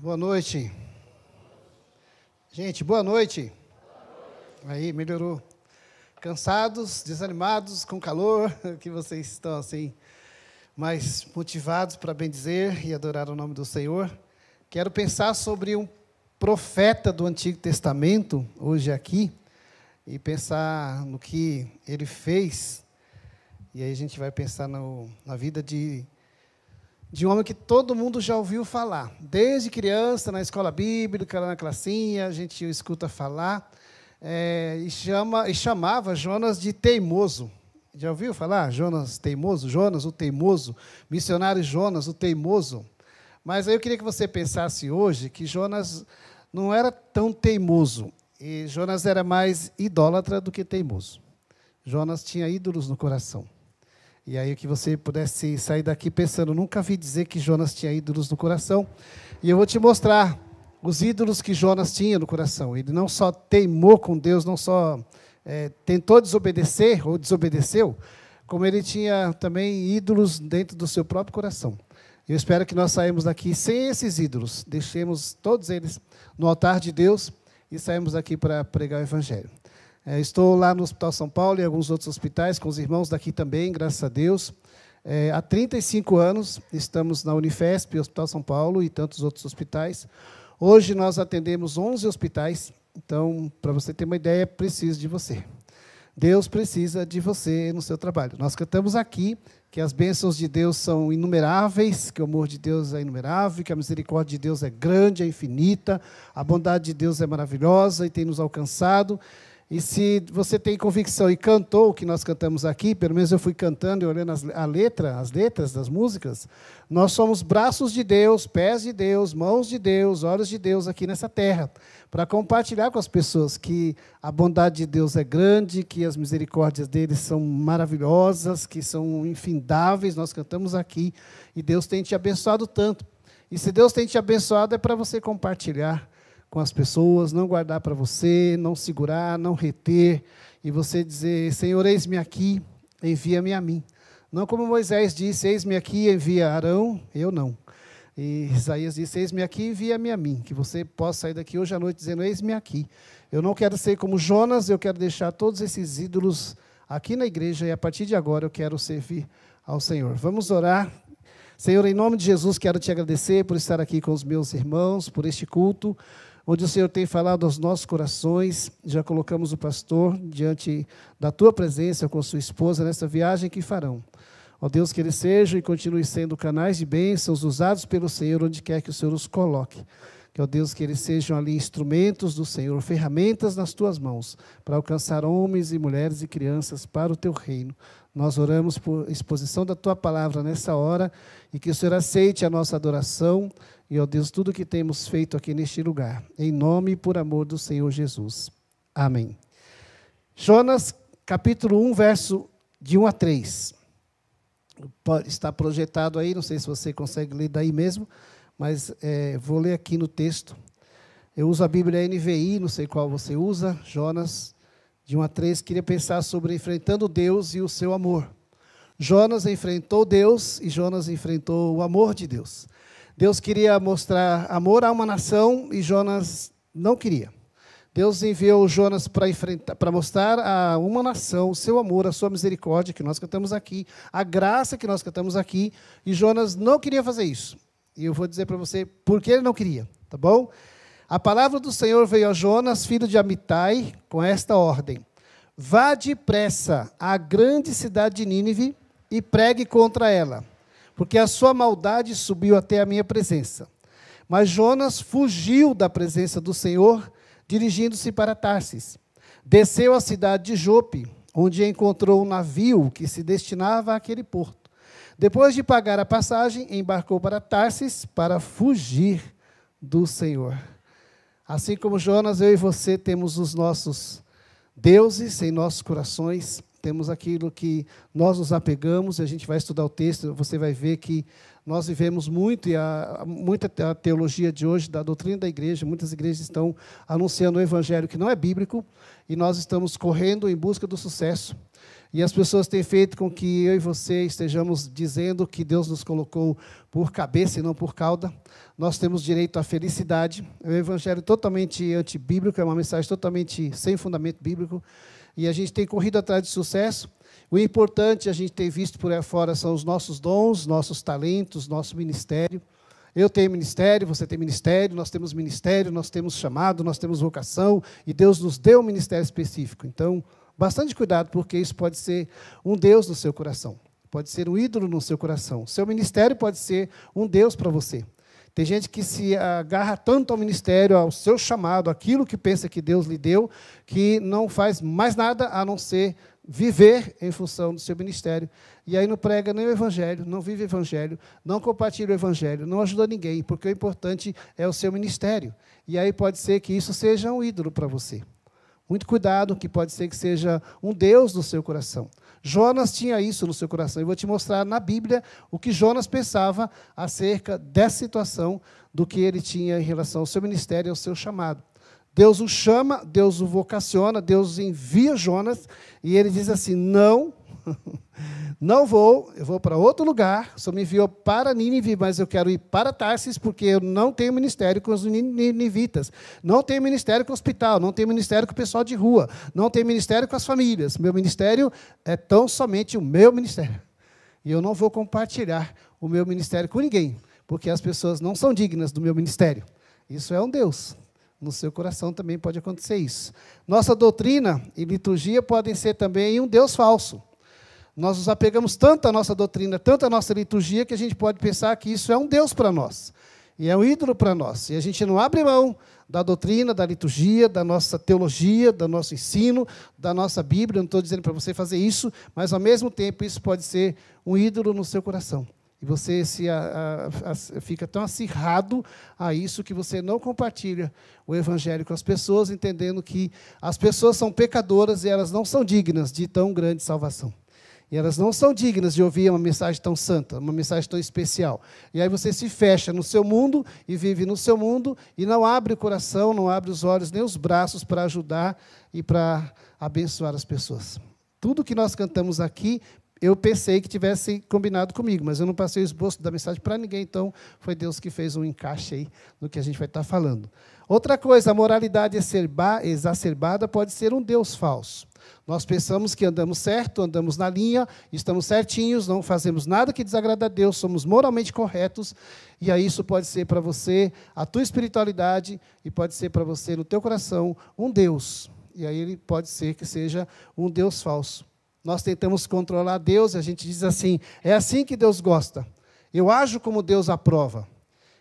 Boa noite. Gente, boa noite. Aí, melhorou. Cansados, desanimados, com calor, que vocês estão assim, mais motivados para bendizer e adorar o nome do Senhor. Quero pensar sobre um profeta do Antigo Testamento, hoje aqui, e pensar no que ele fez. E aí a gente vai pensar na vida de um homem que todo mundo já ouviu falar. Desde criança, na escola bíblica, na classinha, a gente escuta falar. E chamava Jonas de teimoso. Já ouviu falar? Jonas teimoso? Jonas o teimoso. Missionário Jonas o teimoso. Mas aí eu queria que você pensasse hoje que Jonas não era tão teimoso. E Jonas era mais idólatra do que teimoso. Jonas tinha ídolos no coração. E aí que você pudesse sair daqui pensando, nunca vi dizer que Jonas tinha ídolos no coração. E eu vou te mostrar os ídolos que Jonas tinha no coração. Ele não só teimou com Deus, não só tentou desobedecer ou desobedeceu, como ele tinha também ídolos dentro do seu próprio coração. Eu espero que nós saímos daqui sem esses ídolos. Deixemos todos eles no altar de Deus e saímos daqui para pregar o Evangelho. Estou lá no Hospital São Paulo e alguns outros hospitais, com os irmãos daqui também, graças a Deus. Há 35 anos estamos na Unifesp, Hospital São Paulo e tantos outros hospitais. Hoje nós atendemos 11 hospitais, então, para você ter uma ideia, preciso de você. Deus precisa de você no seu trabalho. Nós cantamos aqui que as bênçãos de Deus são inumeráveis, que o amor de Deus é inumerável, que a misericórdia de Deus é grande, é infinita, a bondade de Deus é maravilhosa e tem nos alcançado. E se você tem convicção e cantou o que nós cantamos aqui, pelo menos eu fui cantando e olhando as letras das músicas, nós somos braços de Deus, pés de Deus, mãos de Deus, olhos de Deus aqui nessa terra, para compartilhar com as pessoas que a bondade de Deus é grande, que as misericórdias dele são maravilhosas, que são infindáveis, nós cantamos aqui, e Deus tem te abençoado tanto. E se Deus tem te abençoado, é para você compartilhar com as pessoas, não guardar para você, não segurar, não reter, e você dizer, Senhor, eis-me aqui, envia-me a mim. Não como Moisés disse, eis-me aqui, envia Arão, eu não. E Isaías disse, eis-me aqui, envia-me a mim. Que você possa sair daqui hoje à noite dizendo, eis-me aqui. Eu não quero ser como Jonas, eu quero deixar todos esses ídolos aqui na igreja, e a partir de agora eu quero servir ao Senhor. Vamos orar. Senhor, em nome de Jesus, quero te agradecer por estar aqui com os meus irmãos, por este culto, onde o Senhor tem falado aos nossos corações. Já colocamos o pastor diante da tua presença com sua esposa nessa viagem que farão. Ó Deus, que eles sejam e continuem sendo canais de bênçãos usados pelo Senhor onde quer que o Senhor os coloque. Que, ó Deus, que eles sejam ali instrumentos do Senhor, ferramentas nas tuas mãos, para alcançar homens e mulheres e crianças para o teu reino. Nós oramos por exposição da tua palavra nessa hora e que o Senhor aceite a nossa adoração e, ó Deus, tudo que temos feito aqui neste lugar. Em nome e por amor do Senhor Jesus. Amém. Jonas, capítulo 1, verso de 1 a 3. Está projetado aí, não sei se você consegue ler daí mesmo, mas vou ler aqui no texto. Eu uso a Bíblia NVI, não sei qual você usa, Jonas, de 1 a 3, queria pensar sobre enfrentando Deus e o seu amor. Jonas enfrentou Deus e Jonas enfrentou o amor de Deus. Deus queria mostrar amor a uma nação e Jonas não queria. Deus enviou Jonas para mostrar a uma nação o seu amor, a sua misericórdia, que nós cantamos aqui, a graça que nós cantamos aqui, e Jonas não queria fazer isso. E eu vou dizer para você por que ele não queria, tá bom? A palavra do Senhor veio a Jonas, filho de Amitai, com esta ordem: vá depressa à grande cidade de Nínive e pregue contra ela, porque a sua maldade subiu até a minha presença. Mas Jonas fugiu da presença do Senhor, dirigindo-se para Tarsis. Desceu à cidade de Jope, onde encontrou um navio que se destinava àquele porto. Depois de pagar a passagem, embarcou para Tarsis para fugir do Senhor. Assim como Jonas, eu e você temos os nossos deuses em nossos corações, temos aquilo que nós nos apegamos, e a gente vai estudar o texto, você vai ver que nós vivemos muito, e muita teologia de hoje, da doutrina da igreja, muitas igrejas estão anunciando um evangelho que não é bíblico, e nós estamos correndo em busca do sucesso. E as pessoas têm feito com que eu e você estejamos dizendo que Deus nos colocou por cabeça e não por cauda. Nós temos direito à felicidade. É um evangelho totalmente antibíblico, é uma mensagem totalmente sem fundamento bíblico. E a gente tem corrido atrás de sucesso. O importante, a gente tem visto por aí fora, são os nossos dons, nossos talentos, nosso ministério. Eu tenho ministério, você tem ministério, nós temos chamado, nós temos vocação, e Deus nos deu um ministério específico. Então, bastante cuidado, porque isso pode ser um Deus no seu coração, pode ser um ídolo no seu coração. Seu ministério pode ser um Deus para você. Tem gente que se agarra tanto ao ministério, ao seu chamado, aquilo que pensa que Deus lhe deu, que não faz mais nada a não ser viver em função do seu ministério. E aí não prega nem o evangelho, não vive o evangelho, não compartilha o evangelho, não ajuda ninguém, porque o importante é o seu ministério. E aí pode ser que isso seja um ídolo para você. Muito cuidado, que pode ser que seja um Deus no seu coração. Jonas tinha isso no seu coração. Eu vou te mostrar na Bíblia o que Jonas pensava acerca dessa situação, do que ele tinha em relação ao seu ministério e ao seu chamado. Deus o chama, Deus o vocaciona, Deus envia Jonas, e ele diz assim, não, não vou, eu vou para outro lugar, só me enviou para Nínive, mas eu quero ir para Tarsis, porque eu não tenho ministério com os ninivitas, não tenho ministério com o hospital, não tenho ministério com o pessoal de rua, não tenho ministério com as famílias, meu ministério é tão somente o meu ministério, e eu não vou compartilhar o meu ministério com ninguém, porque as pessoas não são dignas do meu ministério. Isso é um Deus. No seu coração também pode acontecer isso. Nossa doutrina e liturgia podem ser também um Deus falso. Nós nos apegamos tanto à nossa doutrina, tanto à nossa liturgia, que a gente pode pensar que isso é um Deus para nós. E é um ídolo para nós. E a gente não abre mão da doutrina, da liturgia, da nossa teologia, do nosso ensino, da nossa Bíblia. Não estou dizendo para você fazer isso, mas, ao mesmo tempo, isso pode ser um ídolo no seu coração. E você fica tão acirrado a isso que você não compartilha o evangelho com as pessoas, entendendo que as pessoas são pecadoras e elas não são dignas de tão grande salvação. E elas não são dignas de ouvir uma mensagem tão santa, uma mensagem tão especial. E aí você se fecha no seu mundo e vive no seu mundo e não abre o coração, não abre os olhos nem os braços para ajudar e para abençoar as pessoas. Tudo que nós cantamos aqui, eu pensei que tivesse combinado comigo, mas eu não passei o esboço da mensagem para ninguém, então foi Deus que fez um encaixe aí no que a gente vai estar falando. Outra coisa, a moralidade exacerbada pode ser um Deus falso. Nós pensamos que andamos certo, andamos na linha, estamos certinhos, não fazemos nada que desagrada a Deus, somos moralmente corretos, e aí isso pode ser para você a tua espiritualidade, e pode ser para você no teu coração um Deus. E aí ele pode ser que seja um Deus falso. Nós tentamos controlar Deus, a gente diz assim, é assim que Deus gosta. Eu ajo como Deus aprova.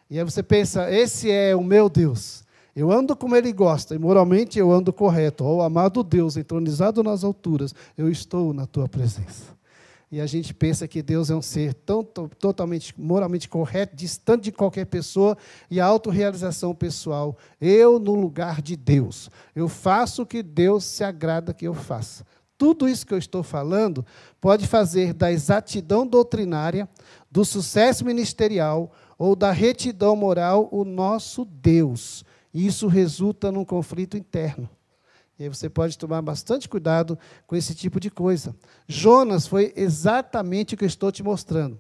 E aí você pensa, esse é o meu Deus. Eu ando como Ele gosta, e moralmente eu ando correto. Ó, amado Deus, entronizado nas alturas, eu estou na tua presença. E a gente pensa que Deus é um ser totalmente moralmente correto, distante de qualquer pessoa, e a autorrealização pessoal. Eu no lugar de Deus. Eu faço o que Deus se agrada que eu faça. Tudo isso que eu estou falando pode fazer da exatidão doutrinária, do sucesso ministerial ou da retidão moral o nosso Deus. E isso resulta num conflito interno. E aí você pode tomar bastante cuidado com esse tipo de coisa. Jonas foi exatamente o que eu estou te mostrando.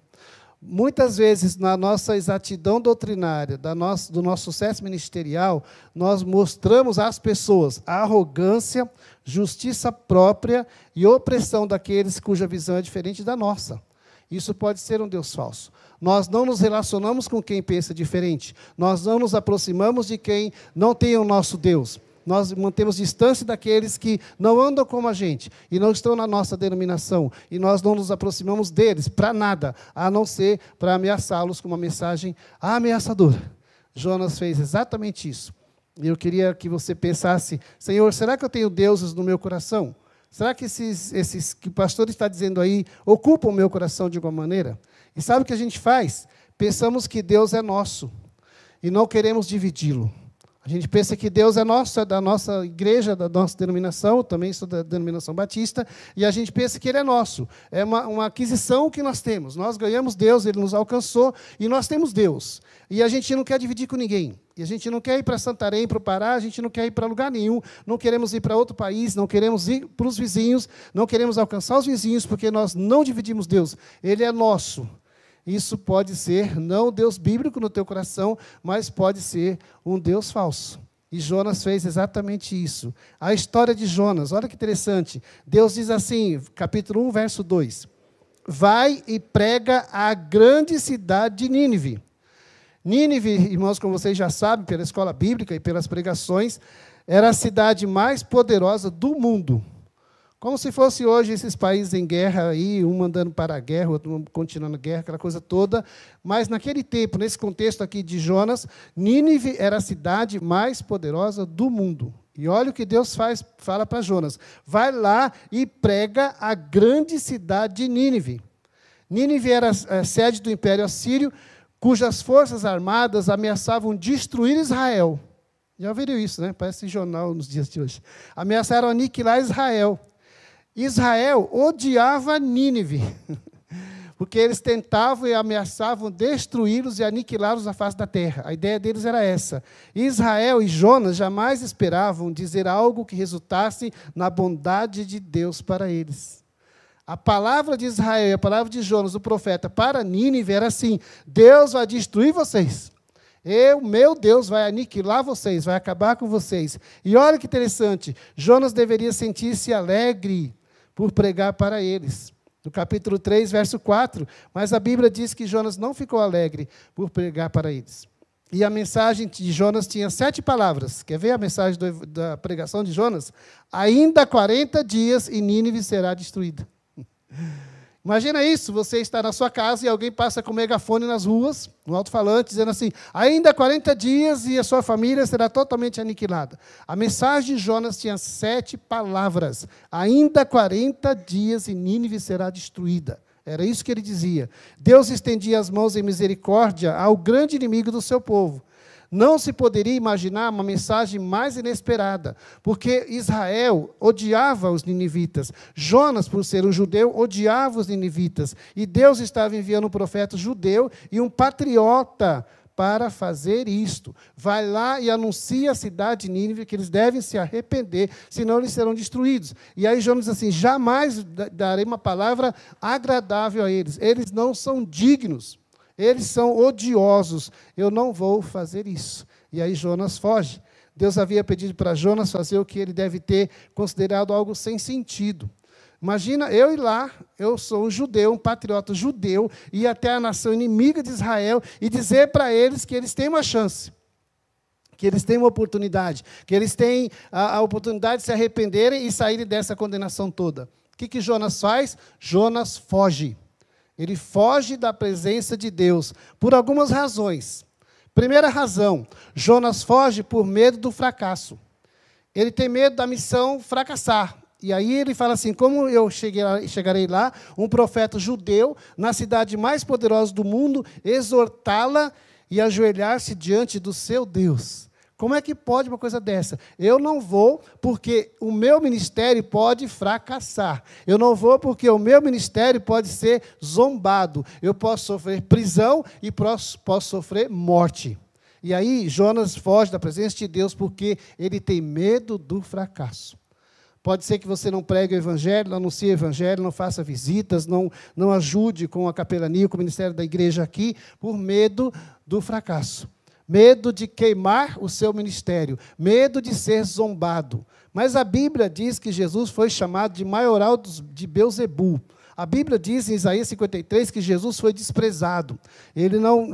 Muitas vezes, na nossa exatidão doutrinária, do nosso sucesso ministerial, nós mostramos às pessoas a arrogância, justiça própria e opressão daqueles cuja visão é diferente da nossa. Isso pode ser um Deus falso. Nós não nos relacionamos com quem pensa diferente. Nós não nos aproximamos de quem não tem o nosso Deus. Nós mantemos distância daqueles que não andam como a gente e não estão na nossa denominação. E nós não nos aproximamos deles para nada, a não ser para ameaçá-los com uma mensagem ameaçadora. Jonas fez exatamente isso. E eu queria que você pensasse, Senhor, será que eu tenho deuses no meu coração? Será que esses que o pastor está dizendo aí ocupam o meu coração de alguma maneira? E sabe o que a gente faz? Pensamos que Deus é nosso e não queremos dividi-lo. A gente pensa que Deus é nosso, é da nossa igreja, da nossa denominação, também sou da denominação batista, e a gente pensa que Ele é nosso. É uma aquisição que nós temos. Nós ganhamos Deus, Ele nos alcançou, e nós temos Deus. E a gente não quer dividir com ninguém. E a gente não quer ir para Santarém, para o Pará, a gente não quer ir para lugar nenhum, não queremos ir para outro país, não queremos ir para os vizinhos, não queremos alcançar os vizinhos, porque nós não dividimos Deus. Ele é nosso. Isso pode ser não o Deus bíblico no teu coração, mas pode ser um Deus falso. E Jonas fez exatamente isso. A história de Jonas, olha que interessante. Deus diz assim, capítulo 1, verso 2. Vai e prega à grande cidade de Nínive. Nínive, irmãos, como vocês já sabem, pela escola bíblica e pelas pregações, era a cidade mais poderosa do mundo. Como se fosse hoje esses países em guerra, aí, um mandando para a guerra, outro continuando a guerra, aquela coisa toda. Mas, naquele tempo, nesse contexto aqui de Jonas, Nínive era a cidade mais poderosa do mundo. E olha o que Deus fala para Jonas. Vai lá e prega a grande cidade de Nínive. Nínive era a sede do Império Assírio, cujas forças armadas ameaçavam destruir Israel. Já ouviram isso, né? Parece jornal nos dias de hoje. Ameaçaram aniquilar Israel. Israel odiava Nínive, porque eles tentavam e ameaçavam destruí-los e aniquilá-los da face da terra. A ideia deles era essa. Israel e Jonas jamais esperavam dizer algo que resultasse na bondade de Deus para eles. A palavra de Israel e a palavra de Jonas, o profeta, para Nínive era assim: Deus vai destruir vocês. Meu Deus, vai aniquilar vocês, vai acabar com vocês. E olha que interessante, Jonas deveria sentir-se alegre por pregar para eles. No capítulo 3, verso 4, mas a Bíblia diz que Jonas não ficou alegre por pregar para eles. E a mensagem de Jonas tinha 7 palavras. Quer ver a mensagem da pregação de Jonas? Ainda 40 dias e Nínive será destruída. Imagina isso, você está na sua casa e alguém passa com megafone nas ruas, no alto-falante, dizendo assim, ainda 40 dias e a sua família será totalmente aniquilada. A mensagem de Jonas tinha 7 palavras. Ainda 40 dias e Nínive será destruída. Era isso que ele dizia. Deus estendia as mãos em misericórdia ao grande inimigo do seu povo. Não se poderia imaginar uma mensagem mais inesperada, porque Israel odiava os ninivitas. Jonas, por ser um judeu, odiava os ninivitas. E Deus estava enviando um profeta judeu e um patriota para fazer isto. Vai lá e anuncia à cidade de Nínive que eles devem se arrepender, senão eles serão destruídos. E aí Jonas diz assim, jamais darei uma palavra agradável a eles. Eles não são dignos. Eles são odiosos, eu não vou fazer isso. E aí Jonas foge. Deus havia pedido para Jonas fazer o que ele deve ter considerado algo sem sentido. Imagina eu ir lá, eu sou um judeu, um patriota judeu, ir até a nação inimiga de Israel e dizer para eles que eles têm uma chance, que eles têm uma oportunidade, que eles têm a oportunidade de se arrependerem e saírem dessa condenação toda. O que Jonas faz? Jonas foge. Ele foge da presença de Deus por algumas razões. Primeira razão, Jonas foge por medo do fracasso. Ele tem medo da missão fracassar. E aí ele fala assim, como eu chegarei lá, um profeta judeu, na cidade mais poderosa do mundo, exortá-la e ajoelhar-se diante do seu Deus. Como é que pode uma coisa dessa? Eu não vou porque o meu ministério pode fracassar. Eu não vou porque o meu ministério pode ser zombado. Eu posso sofrer prisão e posso sofrer morte. E aí Jonas foge da presença de Deus porque ele tem medo do fracasso. Pode ser que você não pregue o evangelho, não anuncie o evangelho, não faça visitas, não ajude com a capelania, com o ministério da igreja aqui, por medo do fracasso. Medo de queimar o seu ministério, medo de ser zombado. Mas a Bíblia diz que Jesus foi chamado de maioral de Belzebu. A Bíblia diz em Isaías 53 que Jesus foi desprezado.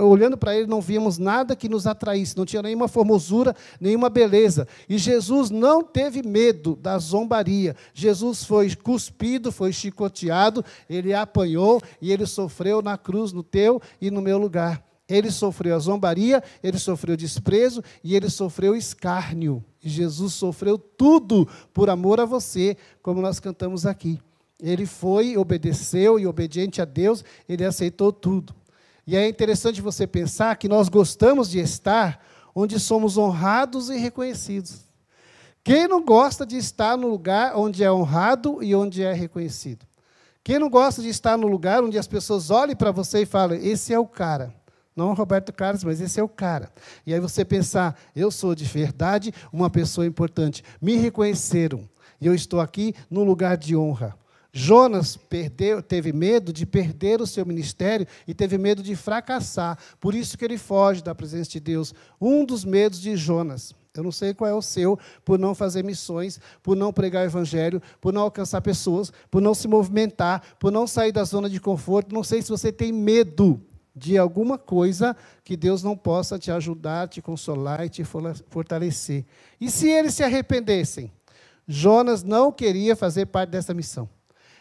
Olhando para ele, não víamos nada que nos atraísse, não tinha nenhuma formosura, nenhuma beleza. E Jesus não teve medo da zombaria. Jesus foi cuspido, foi chicoteado, ele apanhou e ele sofreu na cruz no teu e no meu lugar. Ele sofreu a zombaria, ele sofreu o desprezo e ele sofreu o escárnio. E Jesus sofreu tudo por amor a você, como nós cantamos aqui. Ele foi, obedeceu e obediente a Deus, ele aceitou tudo. E é interessante você pensar que nós gostamos de estar onde somos honrados e reconhecidos. Quem não gosta de estar no lugar onde é honrado e onde é reconhecido? Quem não gosta de estar no lugar onde as pessoas olhem para você e falem, esse é o cara. Não o Roberto Carlos, mas esse é o cara. E aí você pensar, eu sou de verdade uma pessoa importante. Me reconheceram. E eu estou aqui no lugar de honra. Jonas teve medo de perder o seu ministério e teve medo de fracassar. Por isso que ele foge da presença de Deus. Um dos medos de Jonas. Eu não sei qual é o seu, por não fazer missões, por não pregar o evangelho, por não alcançar pessoas, por não se movimentar, por não sair da zona de conforto. Não sei se você tem medo de alguma coisa que Deus não possa te ajudar, te consolar e te fortalecer. E se eles se arrependessem? Jonas não queria fazer parte dessa missão.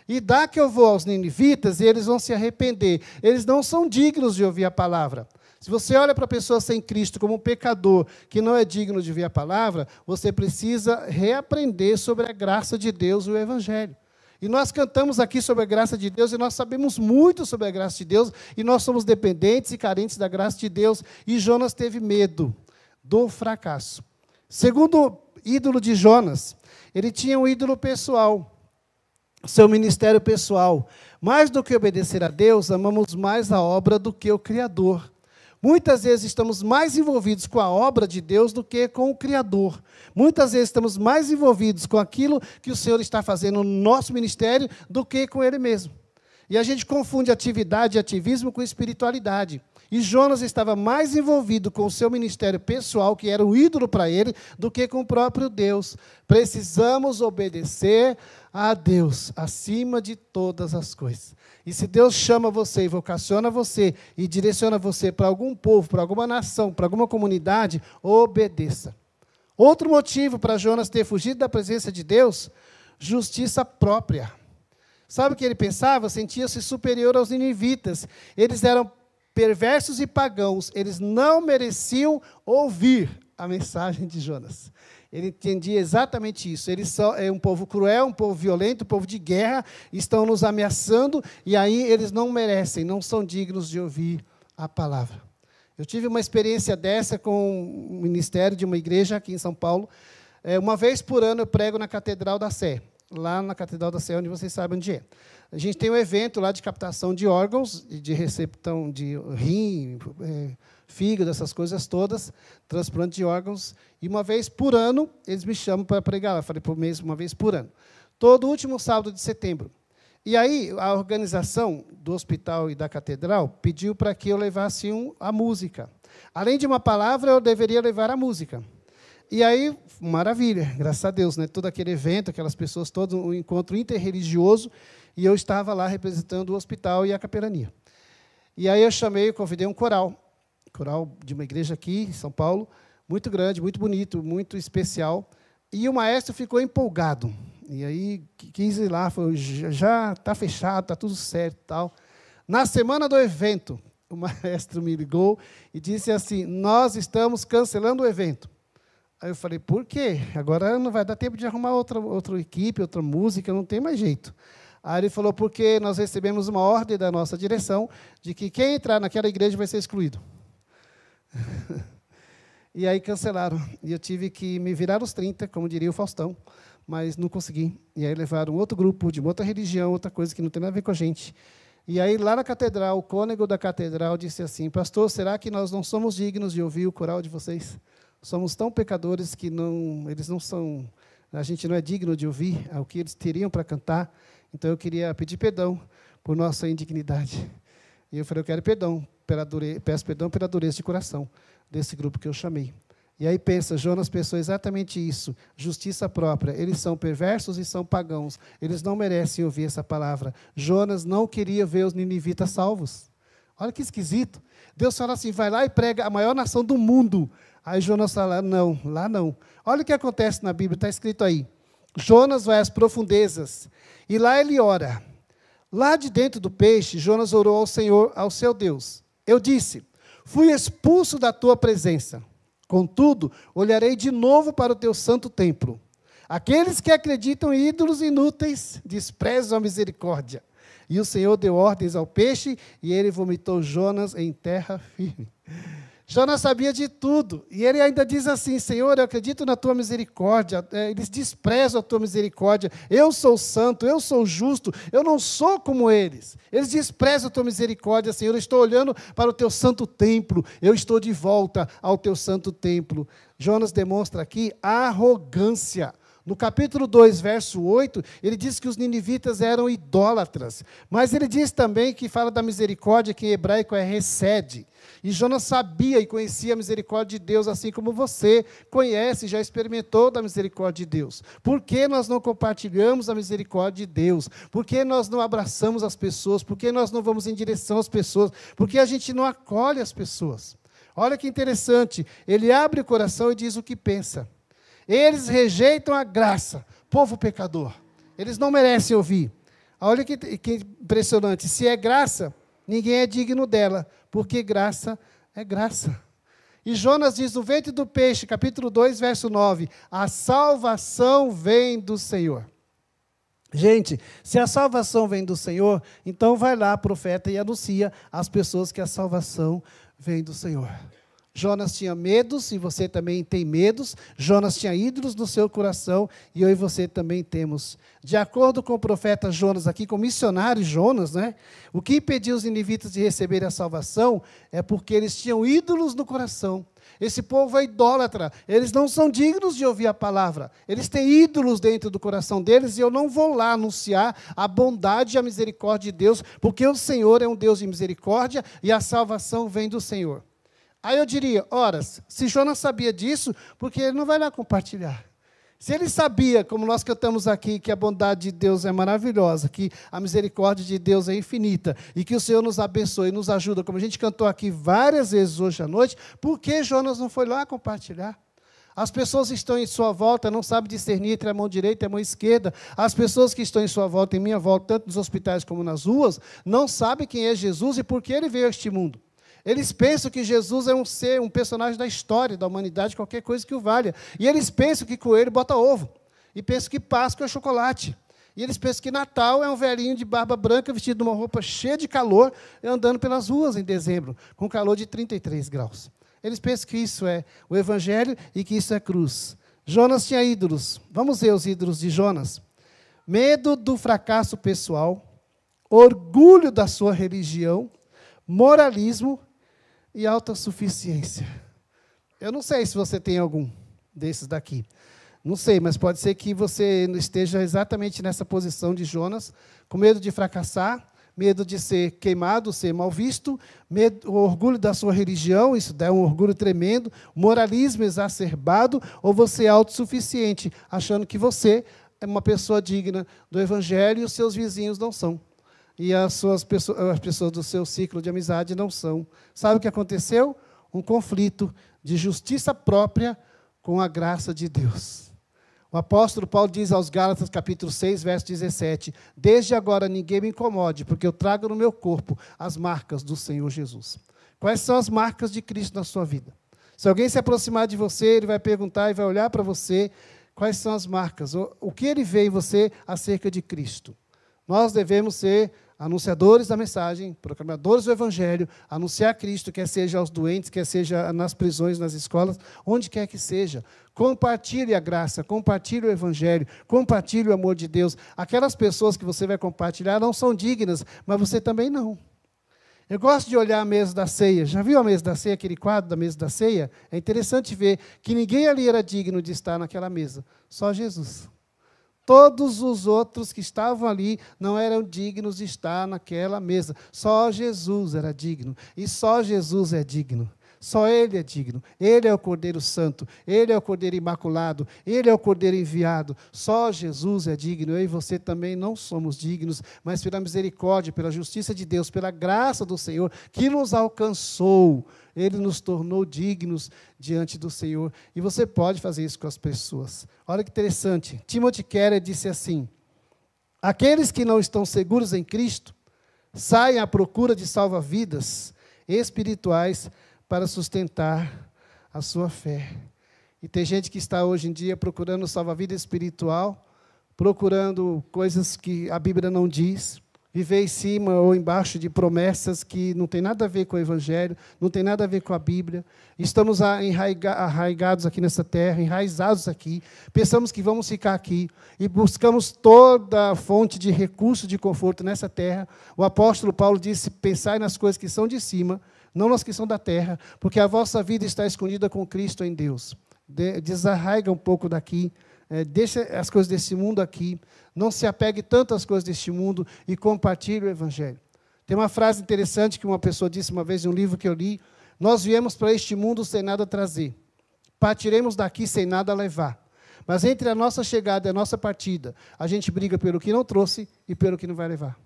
E dá que eu vou aos ninivitas e eles vão se arrepender. Eles não são dignos de ouvir a palavra. Se você olha para a pessoa sem Cristo como um pecador que não é digno de ouvir a palavra, você precisa reaprender sobre a graça de Deus e o Evangelho. E nós cantamos aqui sobre a graça de Deus, e nós sabemos muito sobre a graça de Deus, e nós somos dependentes e carentes da graça de Deus, e Jonas teve medo do fracasso. Segundo ídolo de Jonas, ele tinha um ídolo pessoal, seu ministério pessoal. Mais do que obedecer a Deus, amamos mais a obra do que o Criador. Muitas vezes estamos mais envolvidos com a obra de Deus do que com o Criador. Muitas vezes estamos mais envolvidos com aquilo que o Senhor está fazendo no nosso ministério do que com Ele mesmo. E a gente confunde atividade e ativismo com espiritualidade. E Jonas estava mais envolvido com o seu ministério pessoal, que era um ídolo para ele, do que com o próprio Deus. Precisamos obedecer a Deus acima de todas as coisas. E se Deus chama você, e vocaciona você, e direciona você para algum povo, para alguma nação, para alguma comunidade, obedeça. Outro motivo para Jonas ter fugido da presença de Deus, justiça própria. Sabe o que ele pensava? Sentia-se superior aos ninivitas. Eles eram perversos e pagãos. Eles não mereciam ouvir a mensagem de Jonas. Ele entendia exatamente isso. Eles são um povo cruel, um povo violento, um povo de guerra, estão nos ameaçando, e aí eles não merecem, não são dignos de ouvir a palavra. Eu tive uma experiência dessa com o ministério de uma igreja aqui em São Paulo. Uma vez por ano eu prego na Catedral da Sé, lá na Catedral da Sé, onde vocês sabem onde é. A gente tem um evento lá de captação de órgãos, de recepção de rim, fígado, essas coisas todas, transplante de órgãos, e uma vez por ano eles me chamam para pregar lá. Eu falei, por mês, uma vez por ano. Todo último sábado de setembro. E aí a organização do hospital e da catedral pediu para que eu levasse a música. Além de uma palavra, eu deveria levar a música. E aí, maravilha, graças a Deus, né? Todo aquele evento, aquelas pessoas, todo um encontro interreligioso, e eu estava lá representando o hospital e a capelania. E aí eu convidei um coral de uma igreja aqui em São Paulo, muito grande, muito bonito, muito especial, e o maestro ficou empolgado. E aí quis ir lá, falou, já está fechado, está tudo certo e tal. Na semana do evento, o maestro me ligou e disse assim, nós estamos cancelando o evento. Aí eu falei, por quê? Agora não vai dar tempo de arrumar outra equipe, outra música, não tem mais jeito. Aí ele falou, porque nós recebemos uma ordem da nossa direção de que quem entrar naquela igreja vai ser excluído. E aí cancelaram. E eu tive que me virar os 30, como diria o Faustão, mas não consegui. E aí levaram outro grupo, de outra religião, outra coisa que não tem nada a ver com a gente. E aí, lá na catedral, o cônego da catedral disse assim, pastor, será que nós não somos dignos de ouvir o coral de vocês? Somos tão pecadores que eles não são, a gente não é digno de ouvir o que eles teriam para cantar. Então, eu queria pedir perdão por nossa indignidade. E eu falei, eu quero perdão, peço perdão pela dureza de coração desse grupo que eu chamei. E aí pensa, Jonas pensou exatamente isso, justiça própria. Eles são perversos e são pagãos. Eles não merecem ouvir essa palavra. Jonas não queria ver os ninivitas salvos. Olha que esquisito. Deus fala assim, vai lá e prega a maior nação do mundo. Aí Jonas fala, não, lá não. Olha o que acontece na Bíblia, está escrito aí. Jonas vai às profundezas, e lá ele ora. Lá de dentro do peixe, Jonas orou ao Senhor, ao seu Deus. Eu disse, fui expulso da tua presença. Contudo, olharei de novo para o teu santo templo. Aqueles que acreditam em ídolos inúteis, desprezam a misericórdia. E o Senhor deu ordens ao peixe, e ele vomitou Jonas em terra firme. Jonas sabia de tudo. E ele ainda diz assim: Senhor, eu acredito na tua misericórdia. Eles desprezam a tua misericórdia. Eu sou santo, eu sou justo, eu não sou como eles. Eles desprezam a tua misericórdia, Senhor. Eu estou olhando para o teu santo templo. Eu estou de volta ao teu santo templo. Jonas demonstra aqui arrogância. No capítulo 2, verso 8, ele diz que os ninivitas eram idólatras. Mas ele diz também que fala da misericórdia, que em hebraico é hesed. E Jonas sabia e conhecia a misericórdia de Deus, assim como você conhece e já experimentou da misericórdia de Deus. Por que nós não compartilhamos a misericórdia de Deus? Por que nós não abraçamos as pessoas? Por que nós não vamos em direção às pessoas? Por que a gente não acolhe as pessoas? Olha que interessante, ele abre o coração e diz o que pensa. Eles rejeitam a graça, povo pecador. Eles não merecem ouvir. Olha que impressionante. Se é graça, ninguém é digno dela, porque graça é graça. E Jonas diz no ventre do peixe, capítulo 2, verso 9, a salvação vem do Senhor. Gente, se a salvação vem do Senhor, então vai lá, profeta, e anuncia às pessoas que a salvação vem do Senhor. Jonas tinha medos, e você também tem medos. Jonas tinha ídolos no seu coração, e eu e você também temos. De acordo com o profeta Jonas, aqui com o missionário Jonas, né, o que impediu os ninivitas de receberem a salvação é porque eles tinham ídolos no coração. Esse povo é idólatra, eles não são dignos de ouvir a palavra. Eles têm ídolos dentro do coração deles, e eu não vou lá anunciar a bondade e a misericórdia de Deus, porque o Senhor é um Deus de misericórdia, e a salvação vem do Senhor. Aí eu diria, ora, se Jonas sabia disso, porque ele não vai lá compartilhar. Se ele sabia, como nós cantamos aqui, que a bondade de Deus é maravilhosa, que a misericórdia de Deus é infinita, e que o Senhor nos abençoe e nos ajuda, como a gente cantou aqui várias vezes hoje à noite, por que Jonas não foi lá compartilhar? As pessoas que estão em sua volta não sabem discernir entre a mão direita e a mão esquerda. As pessoas que estão em sua volta, em minha volta, tanto nos hospitais como nas ruas, não sabem quem é Jesus e por que ele veio a este mundo. Eles pensam que Jesus é um personagem da história, da humanidade, qualquer coisa que o valha. E eles pensam que coelho bota ovo. E pensam que Páscoa é chocolate. E eles pensam que Natal é um velhinho de barba branca, vestido de uma roupa cheia de calor, andando pelas ruas em dezembro, com calor de 33 graus. Eles pensam que isso é o Evangelho e que isso é cruz. Jonas tinha ídolos. Vamos ver os ídolos de Jonas. Medo do fracasso pessoal, orgulho da sua religião, moralismo e autossuficiência. Eu não sei se você tem algum desses daqui. Não sei, mas pode ser que você esteja exatamente nessa posição de Jonas, com medo de fracassar, medo de ser queimado, ser mal visto, medo, o orgulho da sua religião, isso dá um orgulho tremendo, moralismo exacerbado, ou você é autossuficiente, achando que você é uma pessoa digna do Evangelho e os seus vizinhos não são. E as pessoas do seu ciclo de amizade não são. Sabe o que aconteceu? Um conflito de justiça própria com a graça de Deus. O apóstolo Paulo diz aos Gálatas, capítulo 6, verso 17, desde agora ninguém me incomode, porque eu trago no meu corpo as marcas do Senhor Jesus. Quais são as marcas de Cristo na sua vida? Se alguém se aproximar de você, ele vai perguntar e vai olhar para você, quais são as marcas? O que ele vê em você acerca de Cristo? Nós devemos ser anunciadores da mensagem, proclamadores do Evangelho, anunciar Cristo, quer seja aos doentes, quer seja nas prisões, nas escolas, onde quer que seja. Compartilhe a graça, compartilhe o Evangelho, compartilhe o amor de Deus. Aquelas pessoas que você vai compartilhar não são dignas, mas você também não. Eu gosto de olhar a mesa da ceia. Já viu a mesa da ceia, aquele quadro da mesa da ceia? É interessante ver que ninguém ali era digno de estar naquela mesa, só Jesus. Todos os outros que estavam ali não eram dignos de estar naquela mesa. Só Jesus era digno. E só Jesus é digno. Só Ele é digno. Ele é o Cordeiro Santo. Ele é o Cordeiro Imaculado. Ele é o Cordeiro enviado. Só Jesus é digno. Eu e você também não somos dignos, mas pela misericórdia, pela justiça de Deus, pela graça do Senhor, que nos alcançou, Ele nos tornou dignos diante do Senhor. E você pode fazer isso com as pessoas. Olha que interessante. Timothy Keller disse assim, aqueles que não estão seguros em Cristo, saem à procura de salva-vidas espirituais para sustentar a sua fé. E tem gente que está hoje em dia procurando salva-vida espiritual, procurando coisas que a Bíblia não diz, viver em cima ou embaixo de promessas que não tem nada a ver com o Evangelho, não tem nada a ver com a Bíblia. Estamos arraigados aqui nessa terra, enraizados aqui, pensamos que vamos ficar aqui e buscamos toda a fonte de recurso, de conforto nessa terra. O apóstolo Paulo disse, pensai nas coisas que são de cima, não nas que são da terra, porque a vossa vida está escondida com Cristo em Deus. Desarraiga um pouco daqui, deixa as coisas desse mundo aqui, não se apegue tanto às coisas deste mundo e compartilhe o Evangelho. Tem uma frase interessante que uma pessoa disse uma vez em um livro que eu li: nós viemos para este mundo sem nada trazer, partiremos daqui sem nada levar. Mas entre a nossa chegada e a nossa partida, a gente briga pelo que não trouxe e pelo que não vai levar.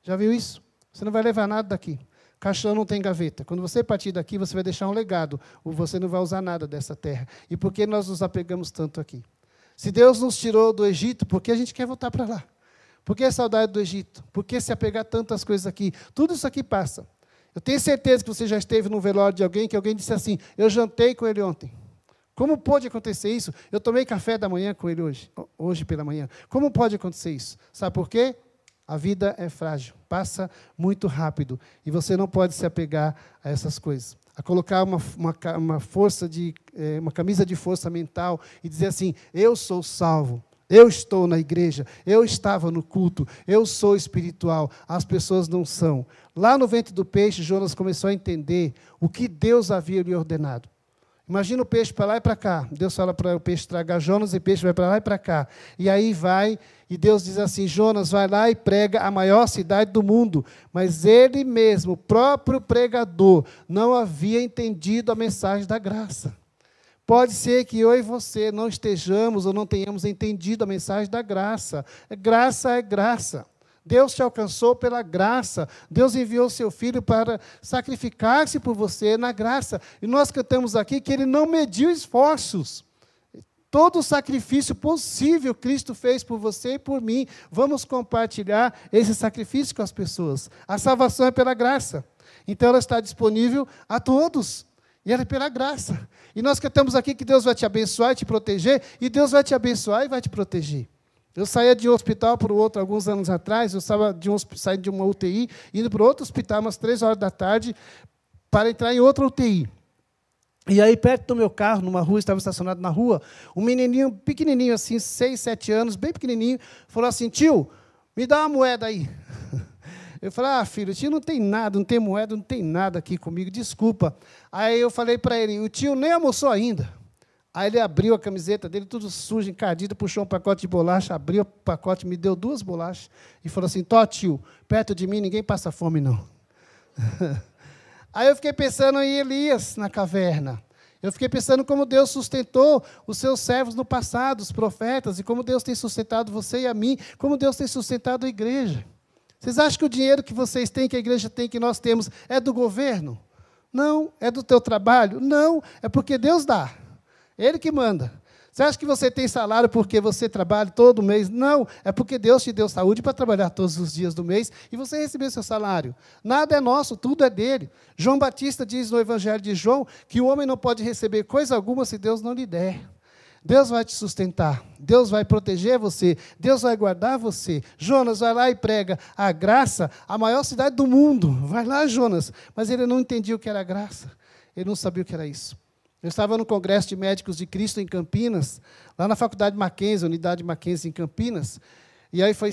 Já viu isso? Você não vai levar nada daqui. Caixão não tem gaveta. Quando você partir daqui, você vai deixar um legado, ou você não vai usar nada dessa terra. E por que nós nos apegamos tanto aqui? Se Deus nos tirou do Egito, por que a gente quer voltar para lá? Por que a saudade do Egito? Por que se apegar tanto às coisas aqui? Tudo isso aqui passa. Eu tenho certeza que você já esteve num velório de alguém, que alguém disse assim, eu jantei com ele ontem. Como pode acontecer isso? Eu tomei café da manhã com ele hoje pela manhã. Como pode acontecer isso? Sabe por quê? A vida é frágil, passa muito rápido, e você não pode se apegar a essas coisas. A colocar uma camisa de força mental e dizer assim, eu sou salvo, eu estou na igreja, eu estava no culto, eu sou espiritual. As pessoas não são. Lá no ventre do peixe, Jonas começou a entender o que Deus havia lhe ordenado. Imagina o peixe para lá e para cá. Deus fala para o peixe tragar Jonas, e o peixe vai para lá e para cá. E aí vai, e Deus diz assim, Jonas, vai lá e prega a maior cidade do mundo. Mas ele mesmo, o próprio pregador, não havia entendido a mensagem da graça. Pode ser que eu e você não estejamos ou não tenhamos entendido a mensagem da graça. Graça é graça. Deus te alcançou pela graça. Deus enviou seu Filho para sacrificar-se por você na graça. E nós cantamos aqui que Ele não mediu esforços. Todo o sacrifício possível Cristo fez por você e por mim. Vamos compartilhar esse sacrifício com as pessoas. A salvação é pela graça. Então ela está disponível a todos. E ela é pela graça. E nós cantamos aqui que Deus vai te abençoar e te proteger. E Deus vai te abençoar e vai te proteger. Eu saía de um hospital para o outro alguns anos atrás, eu saí de uma UTI, indo para outro hospital, umas 3 horas da tarde, para entrar em outra UTI. E aí, perto do meu carro, numa rua, estava estacionado na rua, um menininho pequenininho, assim, 6, 7 anos, bem pequenininho, falou assim, tio, me dá uma moeda aí. Eu falei, filho, tio não tem nada, não tem moeda, não tem nada aqui comigo, desculpa. Aí eu falei para ele, o tio nem almoçou ainda. Aí ele abriu a camiseta dele, tudo sujo, encardido, puxou um pacote de bolacha, abriu o pacote, me deu 2 bolachas e falou assim, Tó, tio, perto de mim ninguém passa fome, não. Aí eu fiquei pensando em Elias na caverna. Eu fiquei pensando como Deus sustentou os seus servos no passado, os profetas, e como Deus tem sustentado você e a mim, como Deus tem sustentado a igreja. Vocês acham que o dinheiro que vocês têm, que a igreja tem, que nós temos, é do governo? Não. É do teu trabalho? Não. É porque Deus dá. Ele que manda. Você acha que você tem salário porque você trabalha todo mês? Não, é porque Deus te deu saúde para trabalhar todos os dias do mês e você recebeu seu salário. Nada é nosso, tudo é dele. João Batista diz no Evangelho de João que o homem não pode receber coisa alguma se Deus não lhe der. Deus vai te sustentar, Deus vai proteger você, Deus vai guardar você. Jonas, vai lá e prega a graça, a maior cidade do mundo. Vai lá, Jonas. Mas ele não entendia o que era graça, ele não sabia o que era isso. Eu estava no Congresso de Médicos de Cristo, em Campinas, lá na Faculdade Mackenzie, Unidade Mackenzie, em Campinas, e aí foi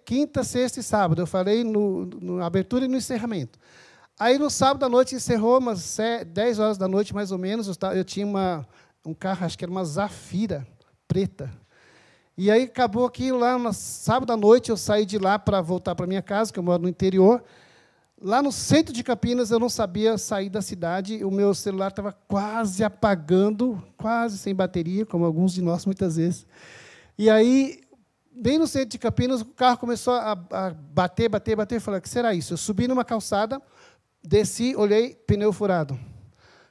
quinta, sexta e sábado, eu falei na abertura e no encerramento. Aí, no sábado à noite, encerrou, umas 10 horas da noite, mais ou menos, eu tinha um carro, acho que era uma Zafira preta, e aí acabou aquilo lá, no sábado à noite, eu saí de lá para voltar para a minha casa, que eu moro no interior. Lá no centro de Campinas, eu não sabia sair da cidade, o meu celular estava quase apagando, quase sem bateria, como alguns de nós, muitas vezes. E aí, bem no centro de Campinas, o carro começou a bater, eu falei, o que será isso? Eu subi numa calçada, desci, olhei, pneu furado.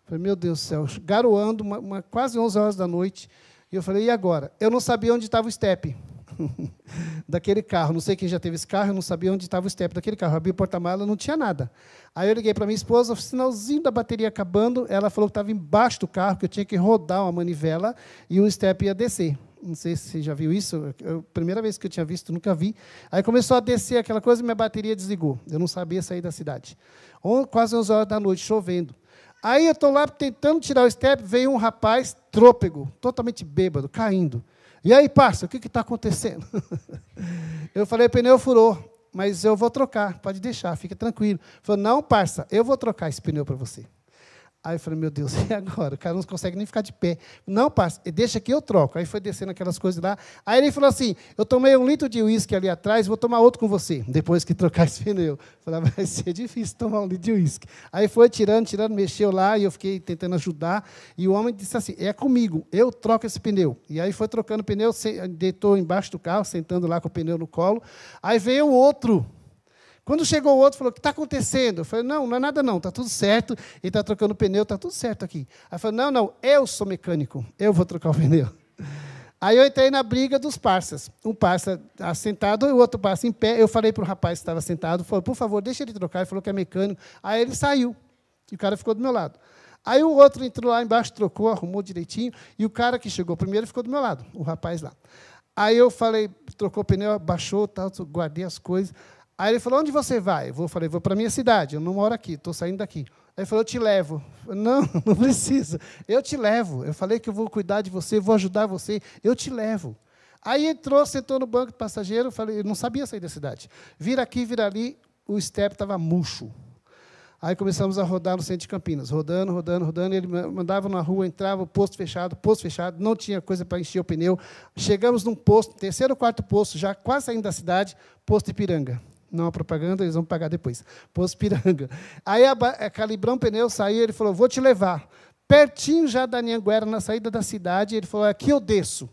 Falei, meu Deus do céu, garoando, quase 11 horas da noite, e eu falei, e agora? Eu não sabia onde estava o estepe daquele carro, não sei quem já teve esse carro, eu não sabia onde estava o estepe daquele carro, abri o porta-mala, não tinha nada. Aí eu liguei para minha esposa, o sinalzinho da bateria acabando, ela falou que estava embaixo do carro, que eu tinha que rodar uma manivela e o estepe ia descer. não sei se você já viu isso, primeira vez que eu tinha visto, nunca vi. Aí começou a descer aquela coisa e minha bateria desligou. Eu não sabia sair da cidade. Quase 11 horas da noite, chovendo. Aí eu estou lá tentando tirar o step, veio um rapaz trôpego, totalmente bêbado, caindo. E aí, parça, o que está acontecendo? Eu falei, o pneu furou, mas eu vou trocar, pode deixar, fica tranquilo. Ele falou, não, parça, eu vou trocar esse pneu para você. Aí eu falei, meu Deus, e agora? O cara não consegue nem ficar de pé. Não, parça, deixa que eu troco. Aí foi descendo aquelas coisas lá. Aí ele falou assim, eu tomei 1 litro de uísque ali atrás, vou tomar outro com você, depois que trocar esse pneu. Eu falei, vai ser difícil tomar 1 litro de uísque. Aí foi tirando, mexeu lá, e eu fiquei tentando ajudar. E o homem disse assim, é comigo, eu troco esse pneu. E aí foi trocando o pneu, deitou embaixo do carro, sentando lá com o pneu no colo. Aí veio o outro. Quando chegou o outro, falou, o que está acontecendo? Eu falei, não é nada não, está tudo certo, ele está trocando o pneu, está tudo certo aqui. Aí eu falei, não, eu sou mecânico, eu vou trocar o pneu. Aí eu entrei na briga dos parças. Um parça sentado e o outro parça em pé. Eu falei para o rapaz que estava sentado, falei, por favor, deixa ele trocar. Ele falou que é mecânico. Aí ele saiu, e o cara ficou do meu lado. Aí o outro entrou lá embaixo, trocou, arrumou direitinho, e o cara que chegou primeiro ficou do meu lado, o rapaz lá. Aí eu falei, trocou o pneu, abaixou, tal, guardei as coisas. Aí ele falou, onde você vai? Eu falei, vou para a minha cidade, eu não moro aqui, estou saindo daqui. Aí ele falou, eu te levo. Eu falei, não precisa, eu te levo. Eu falei que eu vou cuidar de você, vou ajudar você, eu te levo. Aí entrou, sentou no banco do passageiro, eu falei, eu não sabia sair da cidade. Vira aqui, vira ali, o step estava murcho. Aí começamos a rodar no centro de Campinas, rodando, ele mandava na rua, entrava, posto fechado, não tinha coisa para encher o pneu. Chegamos num posto, terceiro ou quarto posto, já quase saindo da cidade, posto Ipiranga. Não a propaganda, eles vão pagar depois. Posto Piranga. Aí calibrou um pneu, saiu, ele falou, vou te levar. Pertinho já da Anhanguera, na saída da cidade, ele falou, aqui eu desço.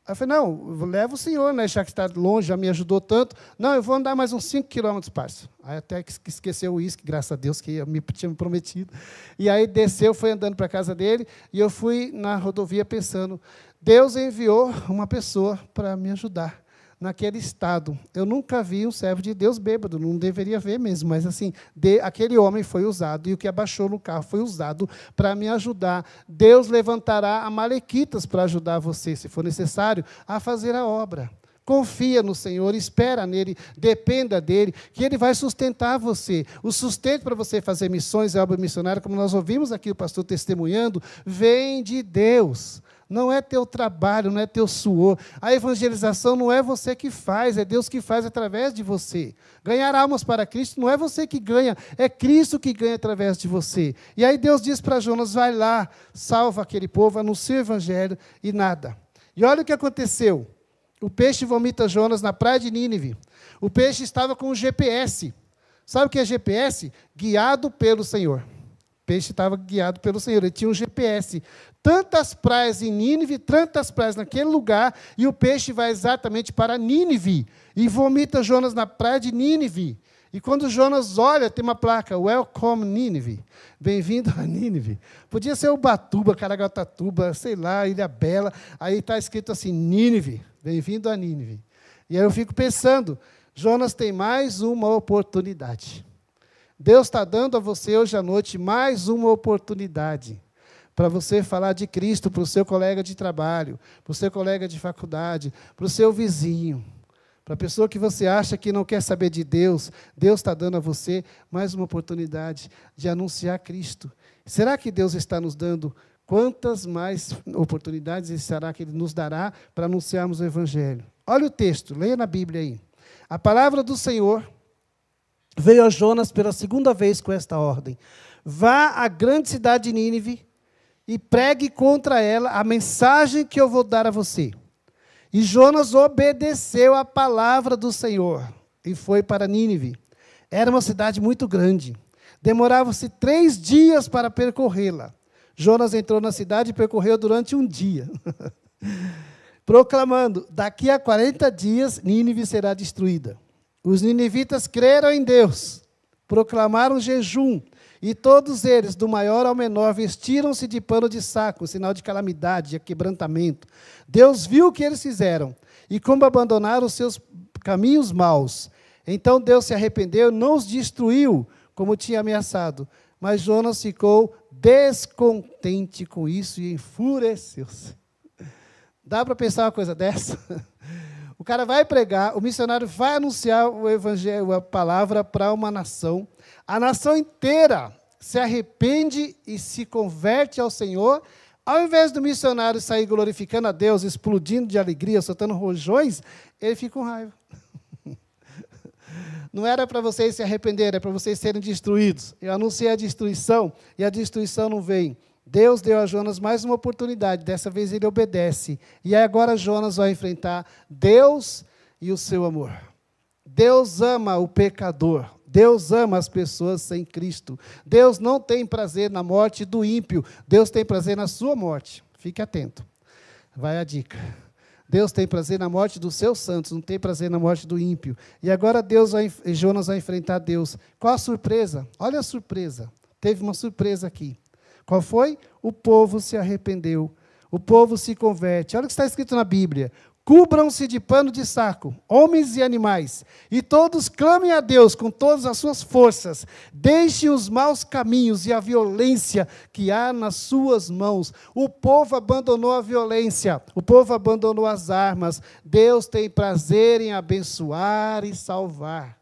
Aí eu falei, não, leva o senhor, né, já que está longe, já me ajudou tanto. Não, eu vou andar mais uns 5 quilômetros, parça. Aí até que esqueceu o uísque, graças a Deus, que tinha me prometido. E aí desceu, foi andando para a casa dele, e eu fui na rodovia pensando, Deus enviou uma pessoa para me ajudar. Naquele estado. Eu nunca vi um servo de Deus bêbado, não deveria ver mesmo, mas assim, aquele homem foi usado, e o que abaixou no carro foi usado para me ajudar. Deus levantará amalequitas para ajudar você, se for necessário, a fazer a obra. Confia no Senhor, espera nele, dependa dele, que ele vai sustentar você. O sustento para você fazer missões e obra missionária, como nós ouvimos aqui o pastor testemunhando, vem de Deus. Não é teu trabalho, não é teu suor. A evangelização não é você que faz, é Deus que faz através de você. Ganhar almas para Cristo não é você que ganha, é Cristo que ganha através de você. E aí Deus diz para Jonas, vai lá, salva aquele povo, anuncia o evangelho e nada. E olha o que aconteceu. O peixe vomita Jonas na praia de Nínive. O peixe estava com um GPS. Sabe o que é GPS? Guiado pelo Senhor. O peixe estava guiado pelo Senhor, ele tinha um GPS. Tantas praias em Nínive, tantas praias naquele lugar, e o peixe vai exatamente para Nínive, e vomita Jonas na praia de Nínive. E quando Jonas olha, tem uma placa, Welcome Nínive, bem-vindo a Nínive. Podia ser Ubatuba, Caraguatatuba, sei lá, Ilha Bela, aí está escrito assim, Nínive, bem-vindo a Nínive. E aí eu fico pensando, Jonas tem mais uma oportunidade. Deus está dando a você hoje à noite mais uma oportunidade para você falar de Cristo para o seu colega de trabalho, para o seu colega de faculdade, para o seu vizinho, para a pessoa que você acha que não quer saber de Deus. Deus está dando a você mais uma oportunidade de anunciar Cristo. Será que Deus está nos dando quantas mais oportunidades será que Ele nos dará para anunciarmos o Evangelho? Olha o texto, leia na Bíblia aí. A palavra do Senhor veio a Jonas pela segunda vez com esta ordem. Vá à grande cidade de Nínive e pregue contra ela a mensagem que eu vou dar a você. E Jonas obedeceu à palavra do Senhor e foi para Nínive. Era uma cidade muito grande. Demorava-se 3 dias para percorrê-la. Jonas entrou na cidade e percorreu durante 1 dia. Proclamando, daqui a 40 dias Nínive será destruída. Os ninivitas creram em Deus, proclamaram jejum, e todos eles, do maior ao menor, vestiram-se de pano de saco, sinal de calamidade, de quebrantamento. Deus viu o que eles fizeram, e como abandonaram os seus caminhos maus. Então Deus se arrependeu, não os destruiu, como tinha ameaçado. Mas Jonas ficou descontente com isso e enfureceu-se. Dá para pensar uma coisa dessa? O cara vai pregar, o missionário vai anunciar o evangelho, a palavra para uma nação. A nação inteira se arrepende e se converte ao Senhor. Ao invés do missionário sair glorificando a Deus, explodindo de alegria, soltando rojões, ele fica com raiva. Não era para vocês se arrependerem, era para vocês serem destruídos. Eu anunciei a destruição e a destruição não vem. Deus deu a Jonas mais uma oportunidade, dessa vez ele obedece. E agora Jonas vai enfrentar Deus e o seu amor. Deus ama o pecador. Deus ama as pessoas sem Cristo. Deus não tem prazer na morte do ímpio. Deus tem prazer na sua morte. Fique atento. Vai a dica. Deus tem prazer na morte dos seus santos, não tem prazer na morte do ímpio. E agora Jonas vai enfrentar Deus. Qual a surpresa? Olha a surpresa. Teve uma surpresa aqui. Qual foi? O povo se arrependeu. O povo se converte. Olha o que está escrito na Bíblia. Cubram-se de pano de saco, homens e animais, e todos clamem a Deus com todas as suas forças. Deixem os maus caminhos e a violência que há nas suas mãos. O povo abandonou a violência, o povo abandonou as armas. Deus tem prazer em abençoar e salvar.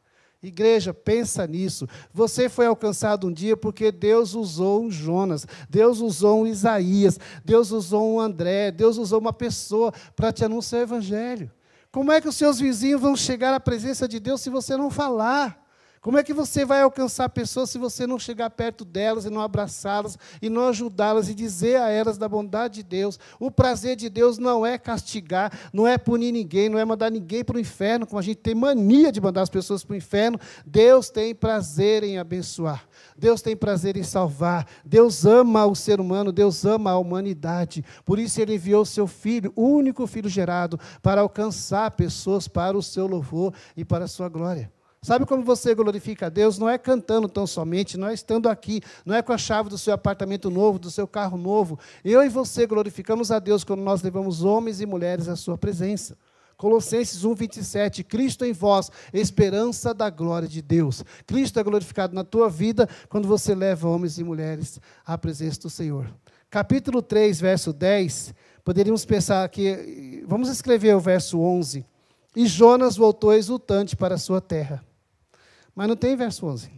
Igreja, pensa nisso. Você foi alcançado um dia porque Deus usou um Jonas, Deus usou um Isaías, Deus usou um André, Deus usou uma pessoa para te anunciar o evangelho. Como é que os seus vizinhos vão chegar à presença de Deus se você não falar? Como é que você vai alcançar pessoas se você não chegar perto delas e não abraçá-las e não ajudá-las e dizer a elas da bondade de Deus? O prazer de Deus não é castigar, não é punir ninguém, não é mandar ninguém para o inferno, como a gente tem mania de mandar as pessoas para o inferno. Deus tem prazer em abençoar, Deus tem prazer em salvar, Deus ama o ser humano, Deus ama a humanidade. Por isso Ele enviou o seu Filho, o único Filho gerado, para alcançar pessoas para o seu louvor e para a sua glória. Sabe como você glorifica a Deus? Não é cantando tão somente, não é estando aqui, não é com a chave do seu apartamento novo, do seu carro novo. Eu e você glorificamos a Deus quando nós levamos homens e mulheres à sua presença. Colossenses 1:27, Cristo em vós, esperança da glória de Deus. Cristo é glorificado na tua vida quando você leva homens e mulheres à presença do Senhor. Capítulo 3, verso 10, poderíamos pensar aqui, vamos escrever o verso 11. E Jonas voltou exultante para a sua terra. Mas não tem verso 11.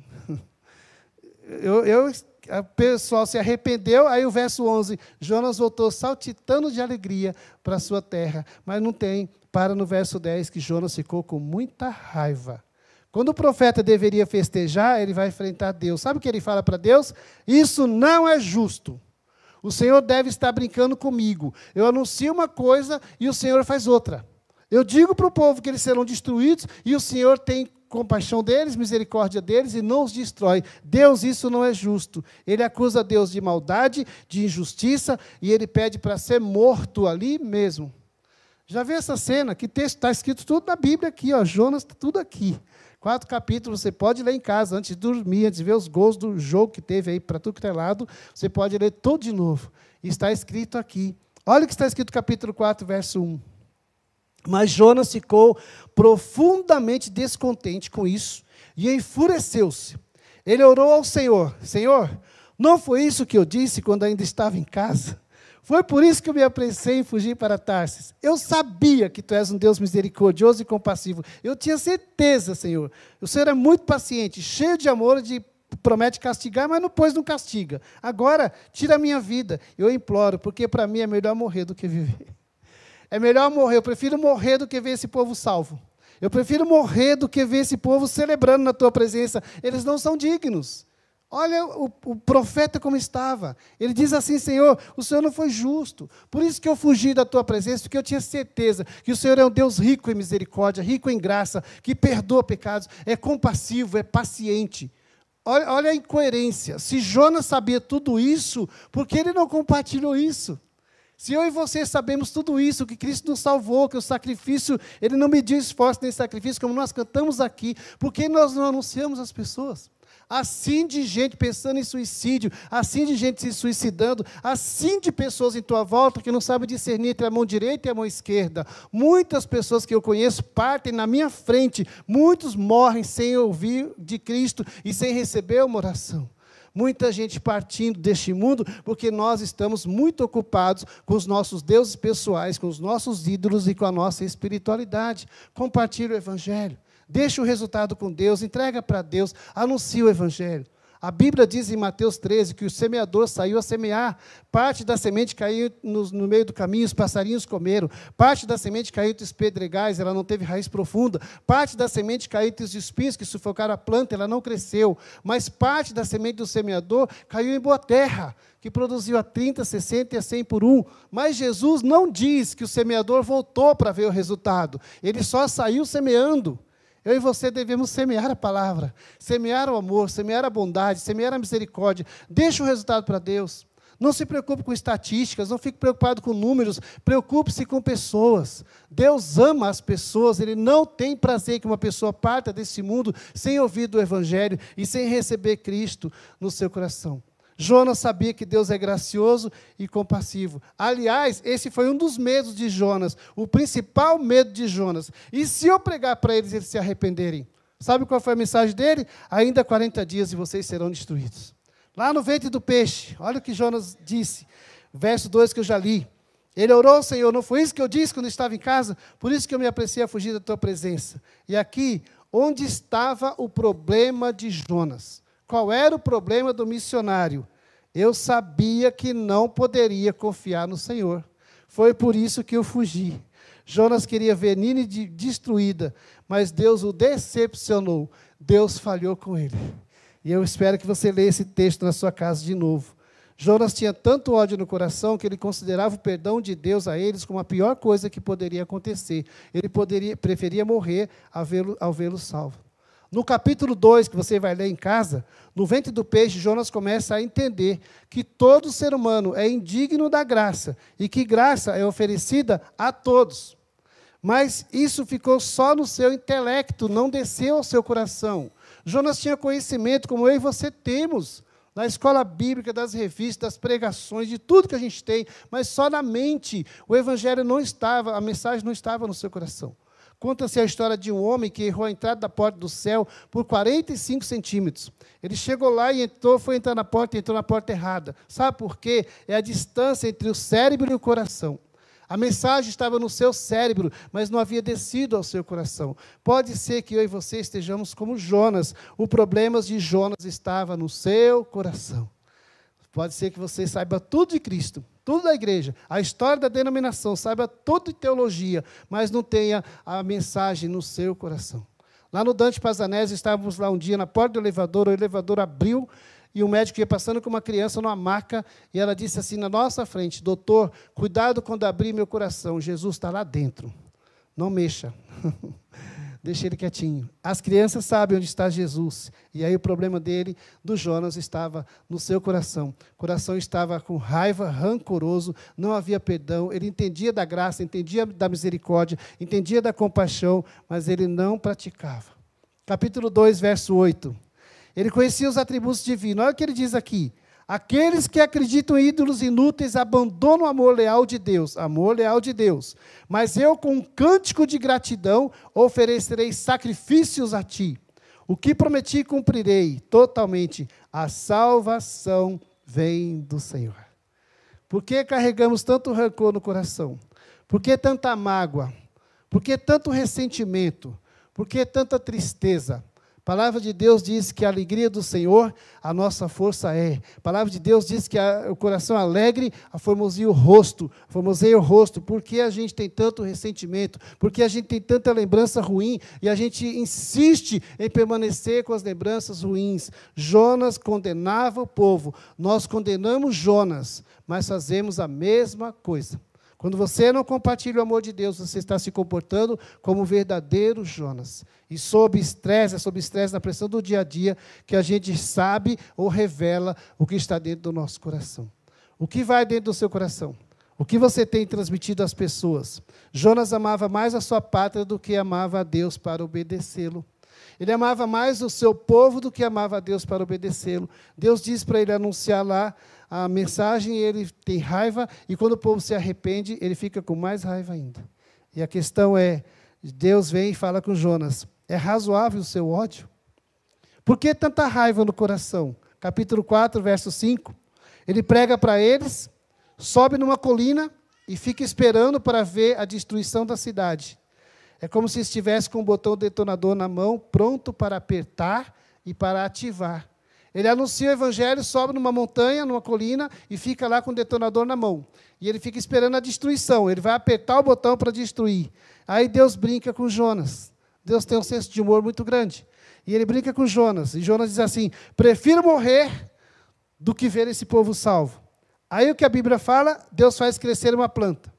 O pessoal se arrependeu, aí o verso 11, Jonas voltou saltitando de alegria para a sua terra. Mas não tem, para no verso 10, que Jonas ficou com muita raiva. Quando o profeta deveria festejar, ele vai enfrentar Deus. Sabe o que ele fala para Deus? Isso não é justo. O Senhor deve estar brincando comigo. Eu anuncio uma coisa e o Senhor faz outra. Eu digo para o povo que eles serão destruídos e o Senhor tem compaixão deles, misericórdia deles e não os destrói. Deus, isso não é justo. Ele acusa Deus de maldade, de injustiça e ele pede para ser morto ali mesmo. Já viu essa cena? Que texto está escrito tudo na Bíblia aqui, ó, Jonas está tudo aqui. 4 capítulos, você pode ler em casa, antes de dormir, antes de ver os gols do jogo que teve aí para tudo que é lado, você pode ler tudo de novo. E está escrito aqui. Olha o que está escrito no capítulo 4, verso 1. Mas Jonas ficou profundamente descontente com isso e enfureceu-se. Ele orou ao Senhor: Senhor, não foi isso que eu disse quando ainda estava em casa? Foi por isso que eu me apressei em fugir para Tarsis. Eu sabia que Tu és um Deus misericordioso e compassivo. Eu tinha certeza, Senhor. O Senhor é muito paciente, cheio de amor, promete castigar, mas depois não castiga. Agora, tira a minha vida. Eu imploro, porque para mim é melhor morrer do que viver. É melhor morrer, eu prefiro morrer do que ver esse povo salvo. Eu prefiro morrer do que ver esse povo celebrando na Tua presença. Eles não são dignos. Olha o profeta como estava. Ele diz assim: Senhor, o Senhor não foi justo. Por isso que eu fugi da Tua presença, porque eu tinha certeza que o Senhor é um Deus rico em misericórdia, rico em graça, que perdoa pecados, é compassivo, é paciente. Olha a incoerência. Se Jonas sabia tudo isso, por que ele não compartilhou isso? Se eu e você sabemos tudo isso, que Cristo nos salvou, que o sacrifício, Ele não mediu esforço nem sacrifício, como nós cantamos aqui, por que nós não anunciamos às pessoas? Assim de gente pensando em suicídio, assim de gente se suicidando, assim de pessoas em tua volta que não sabem discernir entre a mão direita e a mão esquerda. Muitas pessoas que eu conheço partem na minha frente, muitos morrem sem ouvir de Cristo e sem receber uma oração. muita gente partindo deste mundo, porque nós estamos muito ocupados com os nossos deuses pessoais, com os nossos ídolos e com a nossa espiritualidade. Compartilhe o Evangelho, deixa o resultado com Deus, entrega para Deus, anuncia o Evangelho. A Bíblia diz em Mateus 13 que o semeador saiu a semear. Parte da semente caiu no meio do caminho, os passarinhos comeram. Parte da semente caiu entre os pedregais, ela não teve raiz profunda. Parte da semente caiu entre os espinhos que sufocaram a planta, ela não cresceu. Mas parte da semente do semeador caiu em boa terra, que produziu a 30, 60 e a 100 por um. Mas Jesus não diz que o semeador voltou para ver o resultado. Ele só saiu semeando. Eu e você devemos semear a palavra, semear o amor, semear a bondade, semear a misericórdia. Deixa o resultado para Deus. Não se preocupe com estatísticas, não fique preocupado com números, preocupe-se com pessoas. Deus ama as pessoas, Ele não tem prazer que uma pessoa parta desse mundo sem ouvir do Evangelho e sem receber Cristo no seu coração. Jonas sabia que Deus é gracioso e compassivo. Aliás, esse foi um dos medos de Jonas, o principal medo de Jonas. E se eu pregar para eles se arrependerem? Sabe qual foi a mensagem dele? Ainda 40 dias e vocês serão destruídos. Lá no ventre do peixe, olha o que Jonas disse, verso 2 que eu já li. Ele orou, Senhor, não foi isso que eu disse quando estava em casa? Por isso que eu me apressei a fugir da tua presença. E aqui, onde estava o problema de Jonas? Qual era o problema do missionário? Eu sabia que não poderia confiar no Senhor. Foi por isso que eu fugi. Jonas queria ver Nínive destruída, mas Deus o decepcionou. Deus falhou com ele. E eu espero que você leia esse texto na sua casa de novo. Jonas tinha tanto ódio no coração que ele considerava o perdão de Deus a eles como a pior coisa que poderia acontecer. Ele preferia morrer ao vê-lo salvo. No capítulo 2, que você vai ler em casa, no ventre do peixe, Jonas começa a entender que todo ser humano é indigno da graça e que graça é oferecida a todos. Mas isso ficou só no seu intelecto, não desceu ao seu coração. Jonas tinha conhecimento, como eu e você temos, na escola bíblica, das revistas, das pregações, de tudo que a gente tem, mas só na mente. O evangelho não estava, a mensagem não estava no seu coração. Conta-se a história de um homem que errou a entrada da porta do céu por 45 centímetros. Ele chegou lá e foi entrar na porta e entrou na porta errada. Sabe por quê? É a distância entre o cérebro e o coração. A mensagem estava no seu cérebro, mas não havia descido ao seu coração. Pode ser que eu e você estejamos como Jonas. O problema de Jonas estava no seu coração. Pode ser que você saiba tudo de Cristo, tudo da igreja, a história da denominação, saiba tudo de teologia, mas não tenha a mensagem no seu coração. Lá no Dante Pazzanese, estávamos lá um dia na porta do elevador, o elevador abriu e o médico ia passando com uma criança numa maca e ela disse assim na nossa frente, doutor, cuidado quando abrir meu coração, Jesus está lá dentro, não mexa. Deixa ele quietinho. As crianças sabem onde está Jesus. E aí o problema dele, do Jonas, estava no seu coração. O coração estava com raiva, rancoroso, não havia perdão. Ele entendia da graça, entendia da misericórdia, entendia da compaixão, mas ele não praticava. Capítulo 2, verso 8. Ele conhecia os atributos divinos. Olha o que ele diz aqui. Aqueles que acreditam em ídolos inúteis abandonam o amor leal de Deus. Amor leal de Deus. Mas eu, com um cântico de gratidão, oferecerei sacrifícios a ti. O que prometi, cumprirei totalmente. A salvação vem do Senhor. Por que carregamos tanto rancor no coração? Por que tanta mágoa? Por que tanto ressentimento? Por que tanta tristeza? A palavra de Deus diz que a alegria do Senhor, a nossa força é. A palavra de Deus diz que o coração alegre, formoseia o rosto. Por que a gente tem tanto ressentimento? Por que a gente tem tanta lembrança ruim? E a gente insiste em permanecer com as lembranças ruins. Jonas condenava o povo. Nós condenamos Jonas, mas fazemos a mesma coisa. Quando você não compartilha o amor de Deus, você está se comportando como um verdadeiro Jonas. E sob estresse, na pressão do dia a dia, que a gente sabe ou revela o que está dentro do nosso coração. O que vai dentro do seu coração? O que você tem transmitido às pessoas? Jonas amava mais a sua pátria do que amava a Deus para obedecê-lo. Ele amava mais o seu povo do que amava a Deus para obedecê-lo. Deus diz para ele anunciar lá a mensagem, ele tem raiva, e quando o povo se arrepende, ele fica com mais raiva ainda. E a questão é, Deus vem e fala com Jonas, é razoável o seu ódio? Por que tanta raiva no coração? capítulo 4, verso 5. Ele prega para eles, sobe numa colina e fica esperando para ver a destruição da cidade. É como se estivesse com o botão detonador na mão, pronto para apertar e para ativar. Ele anuncia o evangelho, sobe numa montanha, numa colina, e fica lá com o detonador na mão. E ele fica esperando a destruição. Ele vai apertar o botão para destruir. Aí Deus brinca com Jonas. Deus tem um senso de humor muito grande. E ele brinca com Jonas. E Jonas diz assim: prefiro morrer do que ver esse povo salvo. Aí o que a Bíblia fala, Deus faz crescer uma planta.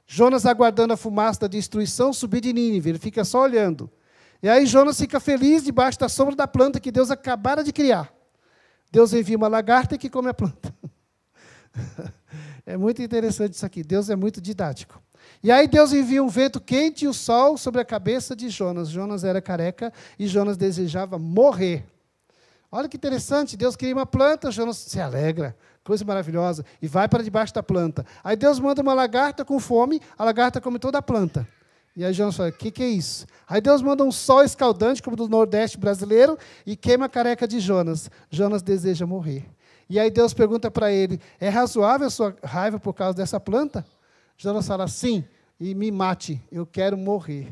Jonas, aguardando a fumaça da destruição, subir de Nínive. Ele fica só olhando. E aí Jonas fica feliz debaixo da sombra da planta que Deus acabara de criar. Deus envia uma lagarta que come a planta. É muito interessante isso aqui. Deus é muito didático. E aí Deus envia um vento quente e o sol sobre a cabeça de Jonas. Jonas era careca e Jonas desejava morrer. Olha que interessante. Deus cria uma planta, Jonas se alegra. Coisa maravilhosa. E vai para debaixo da planta. Aí Deus manda uma lagarta com fome, a lagarta come toda a planta. E aí Jonas fala: o que é isso? Aí Deus manda um sol escaldante, como do Nordeste brasileiro, e queima a careca de Jonas. Jonas deseja morrer. E aí Deus pergunta para ele: é razoável a sua raiva por causa dessa planta? Jonas fala: sim, e me mate, eu quero morrer.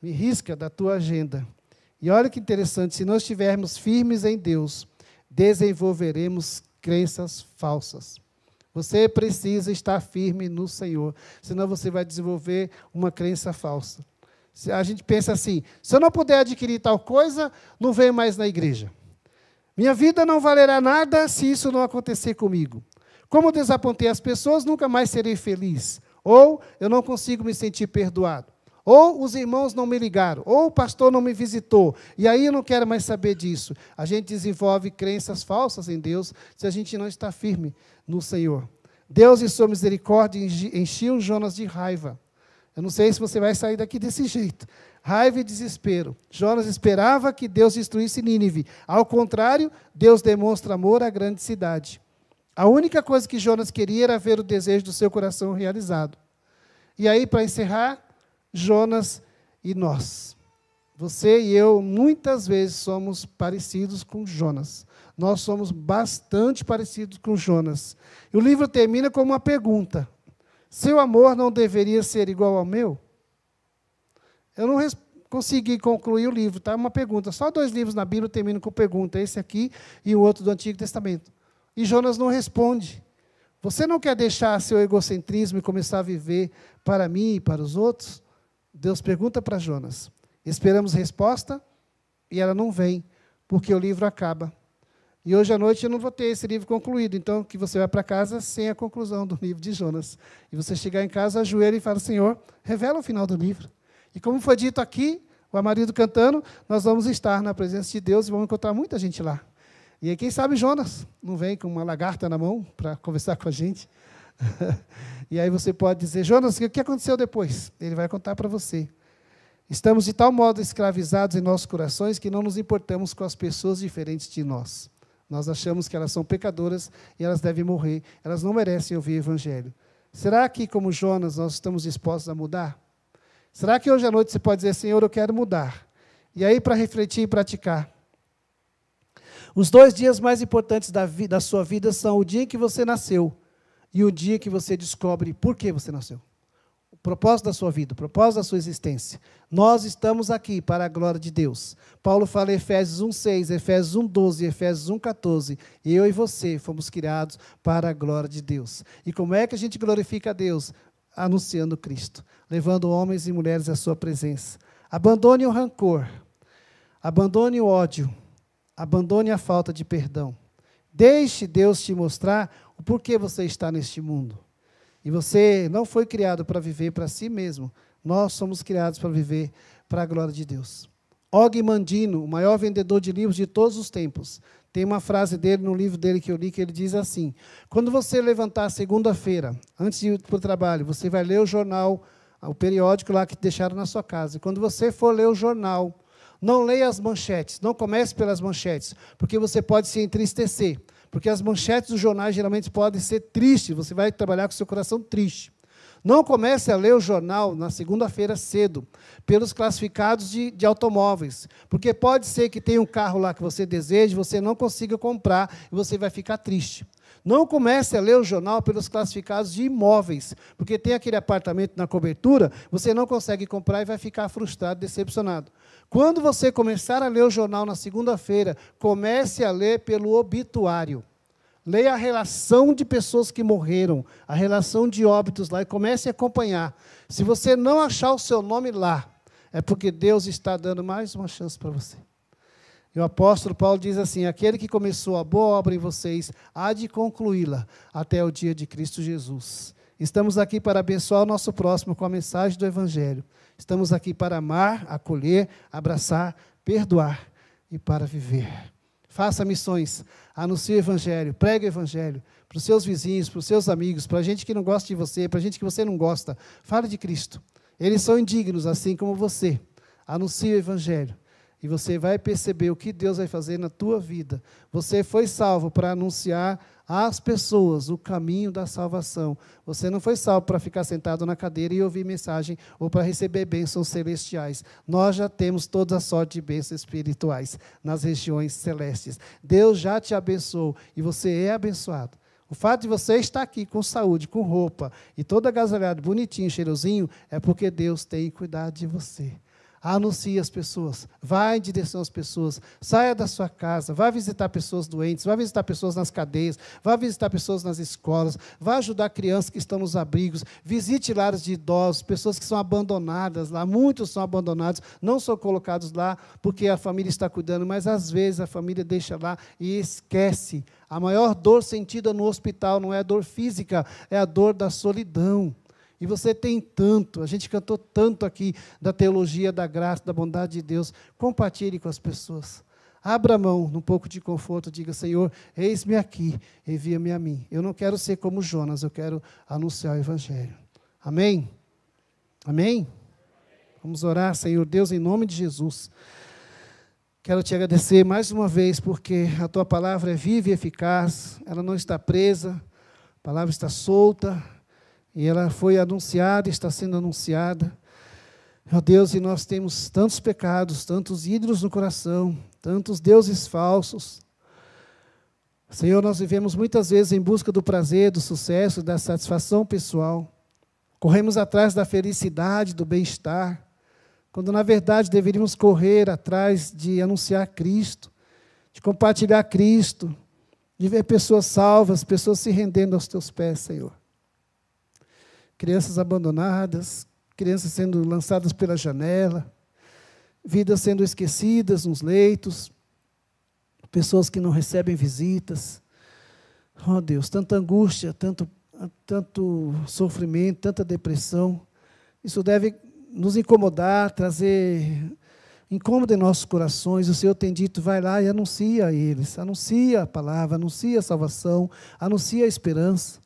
Me risca da tua agenda. E olha que interessante, se nós estivermos firmes em Deus, desenvolveremos crenças falsas. Você precisa estar firme no Senhor, senão você vai desenvolver uma crença falsa. A gente pensa assim: se eu não puder adquirir tal coisa, não venho mais na igreja. Minha vida não valerá nada se isso não acontecer comigo. Como eu desapontei as pessoas, nunca mais serei feliz. Ou eu não consigo me sentir perdoado. Ou os irmãos não me ligaram. Ou o pastor não me visitou. E aí eu não quero mais saber disso. A gente desenvolve crenças falsas em Deus se a gente não está firme no Senhor. Deus, em sua misericórdia, encheu Jonas de raiva. Eu não sei se você vai sair daqui desse jeito. Raiva e desespero. Jonas esperava que Deus destruísse Nínive. Ao contrário, Deus demonstra amor à grande cidade. A única coisa que Jonas queria era ver o desejo do seu coração realizado. E aí, para encerrar, Jonas e nós. Você e eu, muitas vezes, somos parecidos com Jonas. Nós somos bastante parecidos com Jonas. E o livro termina com uma pergunta: seu amor não deveria ser igual ao meu? Eu não consegui concluir o livro, tá? Uma pergunta. Só 2 livros na Bíblia terminam com pergunta, esse aqui e o outro do Antigo Testamento. E Jonas não responde. Você não quer deixar seu egocentrismo e começar a viver para mim e para os outros? Deus pergunta para Jonas. Esperamos resposta e ela não vem, porque o livro acaba. E hoje à noite eu não vou ter esse livro concluído, então que você vai para casa sem a conclusão do livro de Jonas. E você chegar em casa, ajoelha e fala: Senhor, revela o final do livro. E como foi dito aqui, o marido cantando, nós vamos estar na presença de Deus e vamos encontrar muita gente lá. E aí, quem sabe Jonas não vem com uma lagarta na mão para conversar com a gente. E aí você pode dizer: Jonas, o que aconteceu depois? Ele vai contar para você. Estamos de tal modo escravizados em nossos corações que não nos importamos com as pessoas diferentes de nós. Nós achamos que elas são pecadoras e elas devem morrer. Elas não merecem ouvir o evangelho. Será que, como Jonas, nós estamos dispostos a mudar? Será que hoje à noite você pode dizer: Senhor, eu quero mudar? E aí, para refletir e praticar. Os 2 dias mais importantes da sua vida são o dia em que você nasceu e o dia que você descobre por que você nasceu. O propósito da sua vida, o propósito da sua existência. Nós estamos aqui para a glória de Deus. Paulo fala em Efésios 1:6, Efésios 1:12, Efésios 1:14. Eu e você fomos criados para a glória de Deus. E como é que a gente glorifica a Deus? Anunciando Cristo, levando homens e mulheres à sua presença. Abandone o rancor, abandone o ódio, abandone a falta de perdão. Deixe Deus te mostrar o porquê você está neste mundo. E você não foi criado para viver para si mesmo. Nós somos criados para viver para a glória de Deus. Og Mandino, o maior vendedor de livros de todos os tempos, tem uma frase dele no livro dele que eu li, que ele diz assim: quando você levantar segunda-feira, antes de ir para o trabalho, você vai ler o jornal, o periódico lá que deixaram na sua casa. E quando você for ler o jornal, não leia as manchetes, não comece pelas manchetes, porque você pode se entristecer. Porque as manchetes dos jornais geralmente podem ser tristes, você vai trabalhar com o seu coração triste. Não comece a ler o jornal na segunda-feira cedo, pelos classificados de automóveis, porque pode ser que tenha um carro lá que você deseja, você não consiga comprar e você vai ficar triste. Não comece a ler o jornal pelos classificados de imóveis, porque tem aquele apartamento na cobertura, você não consegue comprar e vai ficar frustrado, decepcionado. Quando você começar a ler o jornal na segunda-feira, comece a ler pelo obituário. Leia a relação de pessoas que morreram, a relação de óbitos lá, e comece a acompanhar. Se você não achar o seu nome lá, é porque Deus está dando mais uma chance para você. E o apóstolo Paulo diz assim: aquele que começou a boa obra em vocês, há de concluí-la até o dia de Cristo Jesus. Estamos aqui para abençoar o nosso próximo com a mensagem do Evangelho. Estamos aqui para amar, acolher, abraçar, perdoar e para viver. Faça missões, anuncie o Evangelho, pregue o Evangelho para os seus vizinhos, para os seus amigos, para a gente que não gosta de você, para a gente que você não gosta. Fale de Cristo. Eles são indignos, assim como você. Anuncie o Evangelho. E você vai perceber o que Deus vai fazer na tua vida. Você foi salvo para anunciar às pessoas o caminho da salvação. Você não foi salvo para ficar sentado na cadeira e ouvir mensagem ou para receber bênçãos celestiais. Nós já temos toda a sorte de bênçãos espirituais nas regiões celestes. Deus já te abençoou e você é abençoado. O fato de você estar aqui com saúde, com roupa e todo agasalhado, bonitinho, cheirosinho, é porque Deus tem cuidado de você. Anuncie as pessoas, vá em direção às pessoas, saia da sua casa, vá visitar pessoas doentes, vá visitar pessoas nas cadeias, vá visitar pessoas nas escolas, vá ajudar crianças que estão nos abrigos, visite lares de idosos, pessoas que são abandonadas lá, muitos são abandonados, não são colocados lá porque a família está cuidando, mas às vezes a família deixa lá e esquece. A maior dor sentida no hospital não é a dor física, é a dor da solidão. E você tem tanto, a gente cantou tanto aqui da teologia, da graça, da bondade de Deus. Compartilhe com as pessoas. Abra mão num pouco de conforto, diga: Senhor, eis-me aqui, envia-me a mim. Eu não quero ser como Jonas, eu quero anunciar o Evangelho. Amém? Amém? Vamos orar, Senhor Deus, em nome de Jesus. Quero te agradecer mais uma vez, porque a tua palavra é viva e eficaz, ela não está presa, a palavra está solta, e ela foi anunciada, está sendo anunciada. Meu Deus, e nós temos tantos pecados, tantos ídolos no coração, tantos deuses falsos. Senhor, nós vivemos muitas vezes em busca do prazer, do sucesso, da satisfação pessoal. Corremos atrás da felicidade, do bem-estar, quando na verdade deveríamos correr atrás de anunciar Cristo, de compartilhar Cristo, de ver pessoas salvas, pessoas se rendendo aos teus pés, Senhor. Crianças abandonadas, crianças sendo lançadas pela janela, vidas sendo esquecidas nos leitos, pessoas que não recebem visitas. Oh, Deus, tanta angústia, tanto sofrimento, tanta depressão. Isso deve nos incomodar, trazer incômodo em nossos corações. O Senhor tem dito: vai lá e anuncia a eles, anuncia a palavra, anuncia a salvação, anuncia a esperança.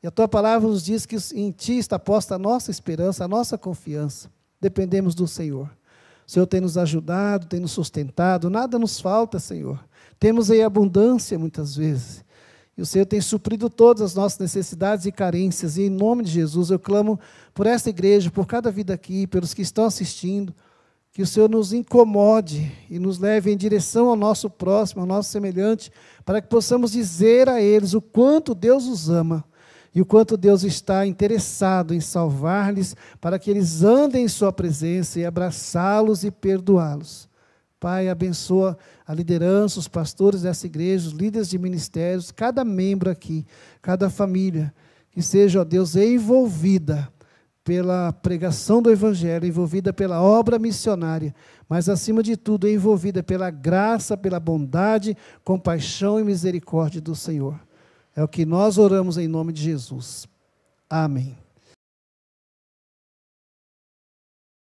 E a tua palavra nos diz que em ti está posta a nossa esperança, a nossa confiança. Dependemos do Senhor. O Senhor tem nos ajudado, tem nos sustentado, nada nos falta, Senhor. Temos aí abundância muitas vezes. E o Senhor tem suprido todas as nossas necessidades e carências. E em nome de Jesus eu clamo por esta igreja, por cada vida aqui, pelos que estão assistindo, que o Senhor nos incomode e nos leve em direção ao nosso próximo, ao nosso semelhante, para que possamos dizer a eles o quanto Deus os ama, e o quanto Deus está interessado em salvar-lhes, para que eles andem em sua presença e abraçá-los e perdoá-los. Pai, abençoa a liderança, os pastores dessa igreja, os líderes de ministérios, cada membro aqui, cada família, que seja, ó Deus, envolvida pela pregação do Evangelho, envolvida pela obra missionária, mas, acima de tudo, envolvida pela graça, pela bondade, compaixão e misericórdia do Senhor. É o que nós oramos em nome de Jesus. Amém.